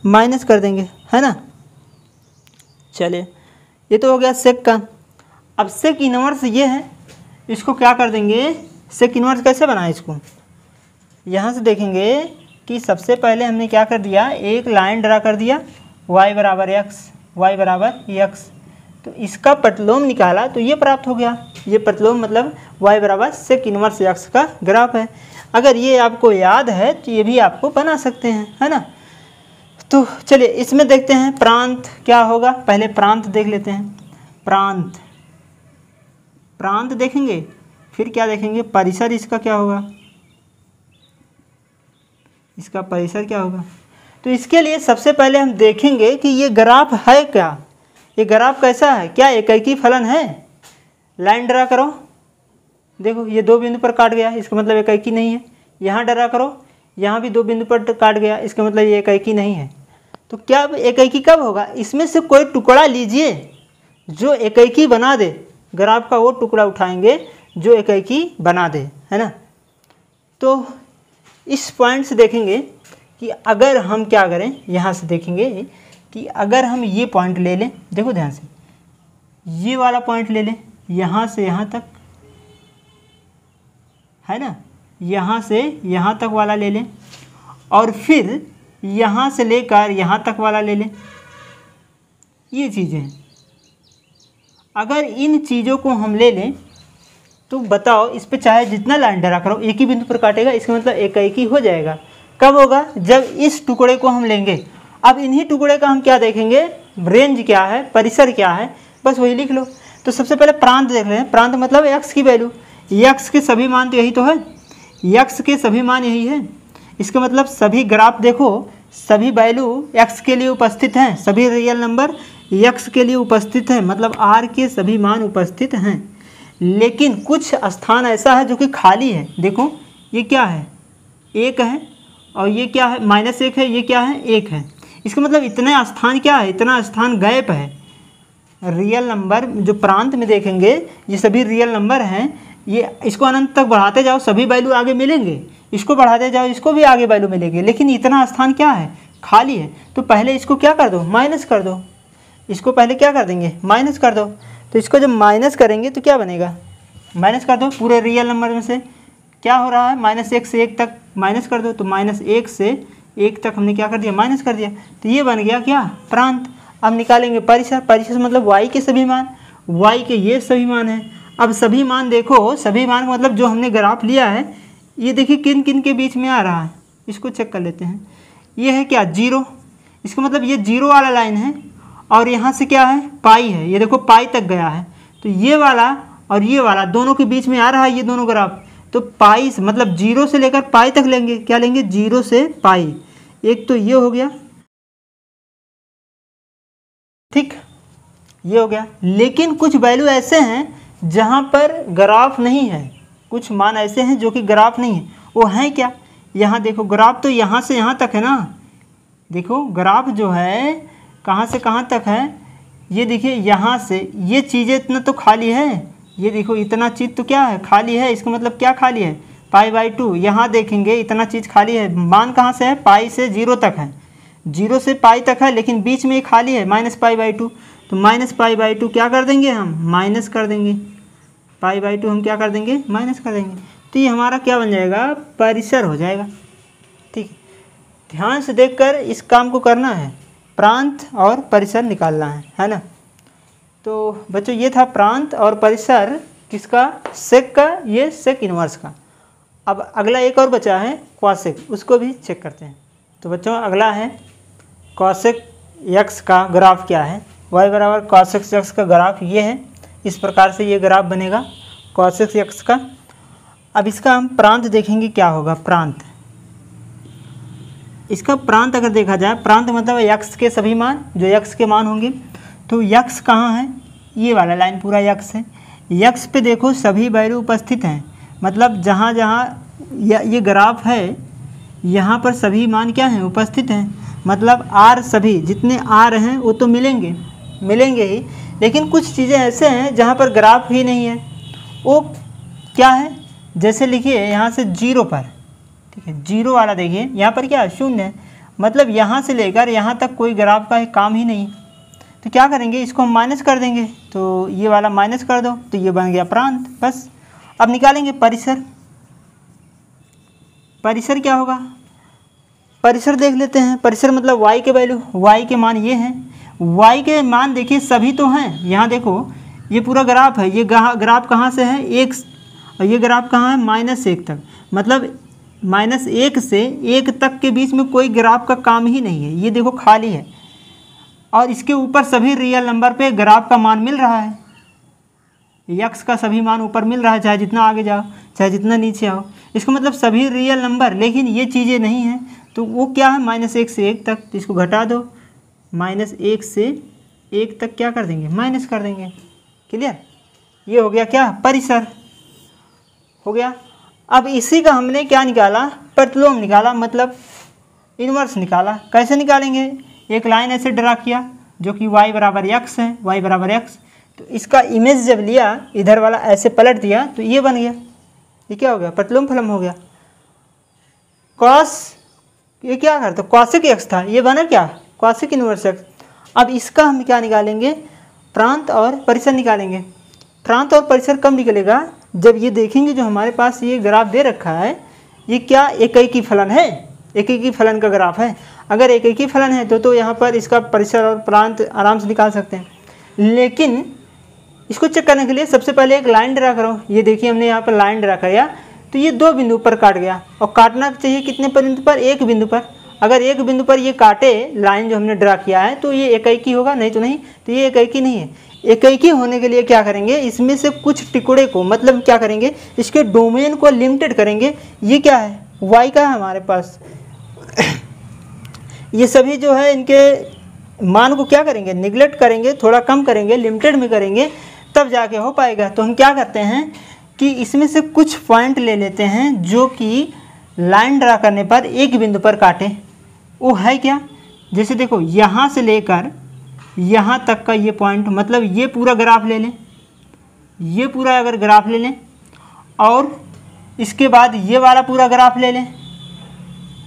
माइनस कर देंगे, है ना। चलिए, ये तो हो गया सेक का। अब सेक इनवर्स ये है, इसको क्या कर देंगे, सेक इनवर्स कैसे बनाए इसको, यहाँ से देखेंगे कि सबसे पहले हमने क्या कर दिया, एक लाइन ड्रा कर दिया, y बराबर x, तो इसका प्रतिलोम निकाला तो ये प्राप्त हो गया। ये प्रतिलोम मतलब y बराबर सेक इनवर्स x का ग्राफ है। अगर ये आपको याद है तो ये भी आपको बना सकते हैं, है ना। तो चलिए इसमें देखते हैं प्रांत क्या होगा। पहले प्रांत देख लेते हैं। प्रांत, प्रांत देखेंगे, फिर क्या देखेंगे, परिसर इसका क्या होगा, इसका परिसर क्या होगा। तो इसके लिए सबसे पहले हम देखेंगे कि ये ग्राफ है क्या, ये ग्राफ कैसा है, क्या एकैकी फलन है। लाइन ड्रा करो, देखो ये 2 बिंदु पर काट गया, इसका मतलब एकैकी नहीं है। यहाँ ड्रा करो, यहाँ भी 2 बिंदु पर काट गया, इसका मतलब ये एकैकी नहीं है। तो क्या एकैकी कब होगा, इसमें से कोई टुकड़ा लीजिए जो एकैकी बना दे, ग्राफ का वो टुकड़ा उठाएंगे जो एकैकी बना दे, है ना। तो इस पॉइंट से देखेंगे कि अगर हम क्या करें, यहाँ से देखेंगे कि अगर हम ये पॉइंट ले लें, देखो ध्यान से, ये वाला पॉइंट ले लें, यहाँ से यहाँ तक, है ना, यहाँ से यहाँ तक वाला ले लें, और फिर यहाँ से लेकर यहाँ तक वाला ले लें। ये चीज़ें हैं, अगर इन चीज़ों को हम ले लें तो बताओ इस पे चाहे जितना लाइन ड्रा करो एक ही बिंदु पर काटेगा, इसका मतलब एकैकी हो जाएगा। कब होगा, जब इस टुकड़े को हम लेंगे। अब इन्हीं टुकड़े का हम क्या देखेंगे, रेंज क्या है, परिसर क्या है, बस वही लिख लो। तो सबसे पहले प्रांत देख रहे हैं। प्रांत मतलब x की वैल्यू, x के सभी मान तो यही तो है, x के सभी मान यही है। इसका मतलब सभी ग्राफ देखो, सभी वैल्यू x के लिए उपस्थित हैं, सभी रियल नंबर x के लिए उपस्थित हैं, मतलब r के सभी मान उपस्थित हैं। लेकिन कुछ स्थान ऐसा है जो कि खाली है। देखो ये क्या है, 1 है, और ये क्या है, -1 है, ये क्या है, 1 है। इसका मतलब इतने स्थान क्या है, इतना स्थान गैप है। रियल नंबर जो प्रांत में देखेंगे ये सभी रियल नंबर हैं, ये इसको अनंत तक बढ़ाते जाओ सभी वैल्यू आगे मिलेंगे, इसको बढ़ाते जाओ इसको भी आगे वैल्यू मिलेंगे, लेकिन इतना स्थान क्या है, खाली है। तो पहले इसको क्या कर दो, माइनस कर दो, इसको पहले क्या कर देंगे, माइनस कर दो। तो इसको जब माइनस करेंगे तो क्या बनेगा, माइनस कर दो पूरे रियल नंबर में से क्या हो रहा है, -1 से 1 तक माइनस कर दो। तो -1 से 1 तक हमने क्या कर दिया, माइनस कर दिया। तो ये बन गया क्या, प्रांत। अब निकालेंगे परिसर। परिसर मतलब y के सभी मान, y के ये सभी मान हैं। अब सभी मान देखो, सभी मान मतलब जो हमने ग्राफ लिया है ये देखिए किन किन के बीच में आ रहा है, इसको चेक कर लेते हैं। ये है क्या, 0, इसका मतलब ये 0 वाला लाइन है, और यहाँ से क्या है, पाई है, ये देखो पाई तक गया है। तो ये वाला और ये वाला दोनों के बीच में आ रहा है ये दोनों ग्राफ। तो पाई से मतलब 0 से लेकर पाई तक लेंगे, क्या लेंगे, 0 से पाई। एक तो ये हो गया, ठीक, ये हो गया। लेकिन कुछ वैल्यू ऐसे हैं जहाँ पर ग्राफ नहीं है, कुछ मान ऐसे हैं जो कि ग्राफ नहीं है। वो हैं क्या, यहाँ देखो ग्राफ तो यहाँ से यहाँ तक है ना, देखो ग्राफ जो है कहाँ से कहाँ तक है, ये देखिए यहाँ से ये चीज़ें इतना तो खाली है, ये देखो इतना चीज़ तो क्या है, खाली है। इसका मतलब क्या खाली है, π/2। यहाँ देखेंगे इतना चीज़ खाली है। मान कहाँ से है, पाई से 0 तक है, 0 से पाई तक है, लेकिन बीच में ये खाली है -π/2। तो -π/2 क्या कर देंगे हम, माइनस कर देंगे, π/2 हम क्या कर देंगे, माइनस कर देंगे। तो ये हमारा क्या बन जाएगा, परिसर हो जाएगा। ठीक है, ध्यान से देखकर इस काम को करना है, प्रांत और परिसर निकालना है ना। तो बच्चों ये था प्रांत और परिसर किसका, सेक का, ये सेक इनवर्स का। अब अगला एक और बचा है कॉसेक, उसको भी चेक करते हैं। तो बच्चों अगला है कॉसेक x का ग्राफ क्या है, y बराबर कॉसेक x का ग्राफ ये है, इस प्रकार से ये ग्राफ बनेगा कॉसेक x का। अब इसका हम प्रांत देखेंगे क्या होगा, प्रांत। इसका प्रांत अगर देखा जाए, प्रांत मतलब x के सभी मान, जो x के मान होंगे। तो x कहाँ है, ये वाला लाइन पूरा x है। x पे देखो सभी वैल्यू उपस्थित हैं, मतलब जहाँ जहाँ ये ग्राफ है यहाँ पर सभी मान क्या हैं, उपस्थित हैं। मतलब r सभी जितने r हैं वो तो मिलेंगे ही, लेकिन कुछ चीज़ें ऐसे हैं जहाँ पर ग्राफ ही नहीं है। वो क्या है, जैसे लिखिए यहाँ से 0 पर, ठीक है, 0 वाला देखिए यहाँ पर क्या, 0 है, मतलब यहाँ से लेकर यहाँ तक कोई ग्राफ का काम ही नहीं। तो क्या करेंगे, इसको हम माइनस कर देंगे, तो ये वाला माइनस कर दो, तो ये बन गया प्रांत, बस। अब निकालेंगे परिसर। परिसर क्या होगा, परिसर देख लेते हैं। परिसर मतलब y के वैल्यू, y के मान ये हैं, y के मान देखिए सभी तो हैं। यहाँ देखो ये पूरा ग्राफ है, ये ग्राफ कहाँ से है, 1, और ये ग्राफ कहाँ है, -1 तक। मतलब -1 से 1 तक के बीच में कोई ग्राफ का काम ही नहीं है, ये देखो खाली है, और इसके ऊपर सभी रियल नंबर पे ग्राफ का मान मिल रहा है, यक्स का सभी मान ऊपर मिल रहा है, चाहे जितना आगे जाओ चाहे जितना नीचे आओ, इसका मतलब सभी रियल नंबर, लेकिन ये चीज़ें नहीं हैं। तो वो क्या है, -1 से 1 तक, तो इसको घटा दो, -1 से 1 तक क्या कर देंगे, माइनस कर देंगे। क्लियर, ये हो गया क्या, परिसर हो गया। अब इसी का हमने क्या निकाला, प्रतिलोम निकाला, मतलब इन्वर्स निकाला। कैसे निकालेंगे, एक लाइन ऐसे ड्रा किया जो कि y बराबर x है, y बराबर x, तो इसका इमेज जब लिया इधर वाला ऐसे पलट दिया तो ये बन गया, ये क्या हो गया, प्रतिलोम फलन हो गया। कॉस, ये क्या करता, कॉसिक x था, ये बना क्या, कॉसिक इन्वर्स x। अब इसका हम क्या निकालेंगे, प्रांत और परिसर निकालेंगे। प्रांत और परिसर कब निकलेगा, जब ये देखेंगे जो हमारे पास ये ग्राफ दे रखा है, ये क्या एकैकी फलन है, एकैकी फलन का ग्राफ है। अगर एकैकी फलन है तो यहाँ पर इसका परिसर और प्रांत आराम से निकाल सकते हैं। लेकिन इसको चेक करने के लिए सबसे पहले एक लाइन ड्रा करो। ये देखिए हमने यहाँ पर लाइन ड्रा किया तो ये 2 बिंदु पर काट गया, और काटना चाहिए कितने बिंदु पर, 1 बिंदु पर। अगर 1 बिंदु पर ये काटे लाइन जो हमने ड्रा किया है तो ये एकैकी होगा, नहीं तो नहीं, तो ये एकैकी नहीं है। एकैकी होने के लिए क्या करेंगे, इसमें से कुछ टुकड़े को, मतलब क्या करेंगे, इसके डोमेन को लिमिटेड करेंगे। ये क्या है, y का है हमारे पास ये सभी जो है इनके मान को क्या करेंगे, निगलेक्ट करेंगे, थोड़ा कम करेंगे, लिमिटेड में करेंगे, तब जाके हो पाएगा। तो हम क्या करते हैं कि इसमें से कुछ पॉइंट ले लेते हैं जो कि लाइन ड्रा करने पर 1 बिंदु पर काटे। वो है क्या, जैसे देखो यहाँ से लेकर यहाँ तक का ये पॉइंट, मतलब ये पूरा ग्राफ ले लें, ये पूरा अगर ग्राफ ले लें, और इसके बाद ये वाला पूरा ग्राफ ले लें।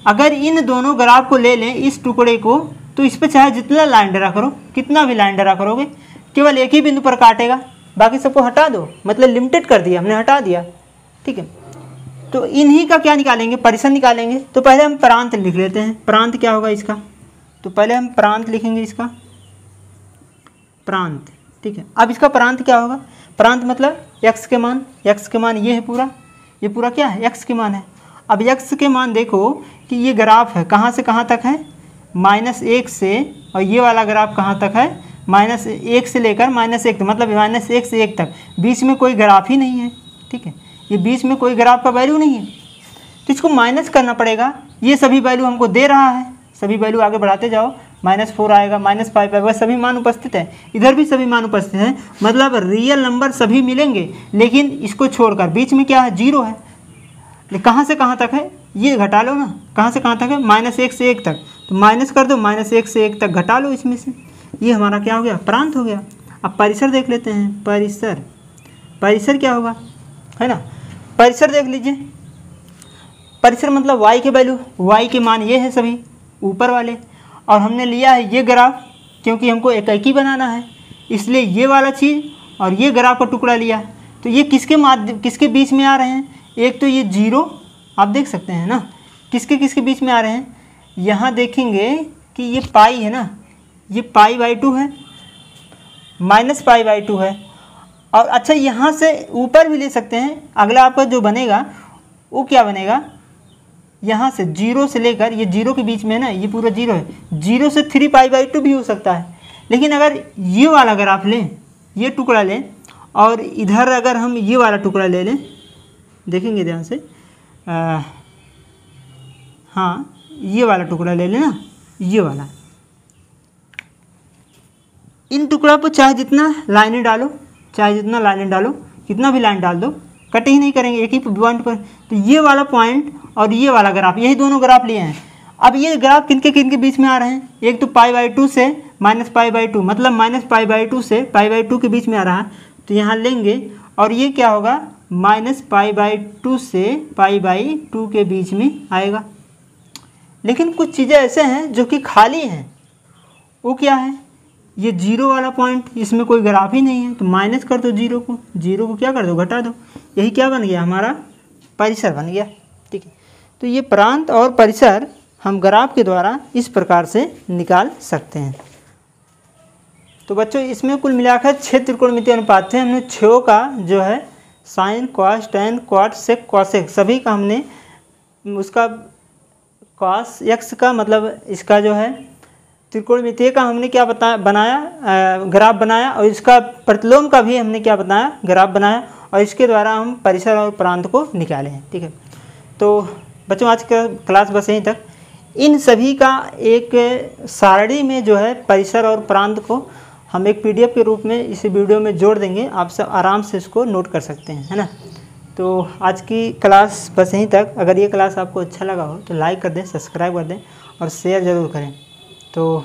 अगर इन दोनों ग्राफ को ले लें, इस टुकड़े को, तो इस पर चाहे जितना लाइन ड्रा करो, कितना भी लाइन ड्रा करोगे, केवल 1 ही बिंदु पर काटेगा, बाकी सबको हटा दो, मतलब लिमिटेड कर दिया हमने, हटा दिया। ठीक है, तो इन्हीं का क्या निकालेंगे, परिसर निकालेंगे। तो पहले हम प्रांत लिख लेते हैं, प्रांत क्या होगा इसका, तो पहले हम प्रांत लिखेंगे, इसका प्रांत। ठीक है, अब इसका प्रांत क्या होगा, प्रांत मतलब x के मान, x के मान ये है पूरा, ये पूरा क्या है, x के मान है। अब x के मान देखो कि ये ग्राफ है कहाँ से कहाँ तक है, -1 से, और ये वाला ग्राफ कहाँ तक है, -1 से लेकर -1 मतलब -1 से 1 तक, बीच में कोई ग्राफ ही नहीं है। ठीक है, ये बीच में कोई ग्राफ का वैल्यू नहीं है, तो इसको माइनस करना पड़ेगा। ये सभी वैल्यू हमको दे रहा है, सभी वैल्यू आगे बढ़ाते जाओ, -4 आएगा, -5 आएगा, सभी मान उपस्थित है, इधर भी सभी मान उपस्थित हैं, मतलब रियल नंबर सभी मिलेंगे। लेकिन इसको छोड़कर बीच में क्या है, 0 है। कहाँ से कहाँ तक है, ये घटा लो ना, कहाँ से कहाँ तक है, -1 से 1 तक, तो माइनस कर दो, -1 से 1 तक घटा लो इसमें से, ये हमारा क्या हो गया, प्रांत हो गया। अब परिसर देख लेते हैं, परिसर, परिसर क्या होगा, है ना, परिसर देख लीजिए। परिसर मतलब y के वैल्यू, y के मान ये है सभी ऊपर वाले, और हमने लिया है ये ग्राफ, क्योंकि हमको एकैकी बनाना है, इसलिए ये वाला चीज़ और ये ग्राफ का टुकड़ा लिया। तो ये किसके माध्यम, किसके बीच में आ रहे हैं, एक तो ये 0 आप देख सकते हैं ना, किसके किसके बीच में आ रहे हैं, यहाँ देखेंगे कि ये पाई है ना, ये π/2 है, -π/2 है। और अच्छा यहाँ से ऊपर भी ले सकते हैं, अगला आपका जो बनेगा वो क्या बनेगा, यहाँ से 0 से लेकर, ये 0 के बीच में है ना, ये पूरा 0 है, 0 से 3π/2 भी हो सकता है। लेकिन अगर ये वाला ग्राफ लें, ये टुकड़ा लें, और इधर अगर हम ये वाला टुकड़ा ले लें, देखेंगे ध्यान से, हाँ ये वाला टुकड़ा ले लें ना, ये वाला, इन टुकड़ा पर चाहे जितना लाइनें डालो, चाहे जितना लाइनें डालो, कितना भी लाइन डाल दो, कट ही नहीं करेंगे एक ही पॉइंट पर। तो ये वाला पॉइंट और ये वाला ग्राफ, यही दोनों ग्राफ लिए हैं। अब ये ग्राफ किनके बीच में आ रहे हैं, एक तो π/2 से -π/2, मतलब -π/2 से π/2 के बीच में आ रहा है, तो यहाँ लेंगे, और ये क्या होगा, -π/2 से π/2 के बीच में आएगा। लेकिन कुछ चीज़ें ऐसे हैं जो कि खाली हैं, वो क्या है, ये 0 वाला पॉइंट, इसमें कोई ग्राफ ही नहीं है, तो माइनस कर दो 0 को क्या कर दो, घटा दो, यही क्या बन गया, हमारा परिसर बन गया। ठीक है, तो ये प्रांत और परिसर हम ग्राफ के द्वारा इस प्रकार से निकाल सकते हैं। तो बच्चों इसमें कुल मिलाकर 6 त्रिकोणमितीय अनुपात थे। हमने 6 का जो है साइन, कॉस, टैन, क्वाट, सेक, कॉसेक सभी का हमने उसका cos x का मतलब इसका जो है त्रिकोणमितीय का हमने क्या बनाया, ग्राफ बनाया, और इसका प्रतिलोम का भी हमने क्या बताया, ग्राफ बनाया, और इसके द्वारा हम परिसर और प्रांत को निकाले हैं। ठीक है, तो बच्चों आज का क्लास बस यहीं तक। इन सभी का एक सारणी में जो है परिसर और प्रांत को हम एक PDF के रूप में इस वीडियो में जोड़ देंगे, आप सब आराम से इसको नोट कर सकते हैं, है ना। तो आज की क्लास बस यहीं तक। अगर ये क्लास आपको अच्छा लगा हो तो लाइक कर दें, सब्सक्राइब कर दें और शेयर ज़रूर करें। तो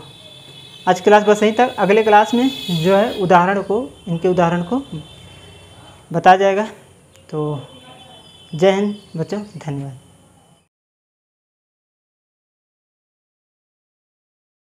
आज क्लास बस यहीं तक। अगले क्लास में जो है इनके उदाहरण को बताया जाएगा। तो जय हिंद बच्चों, धन्यवाद।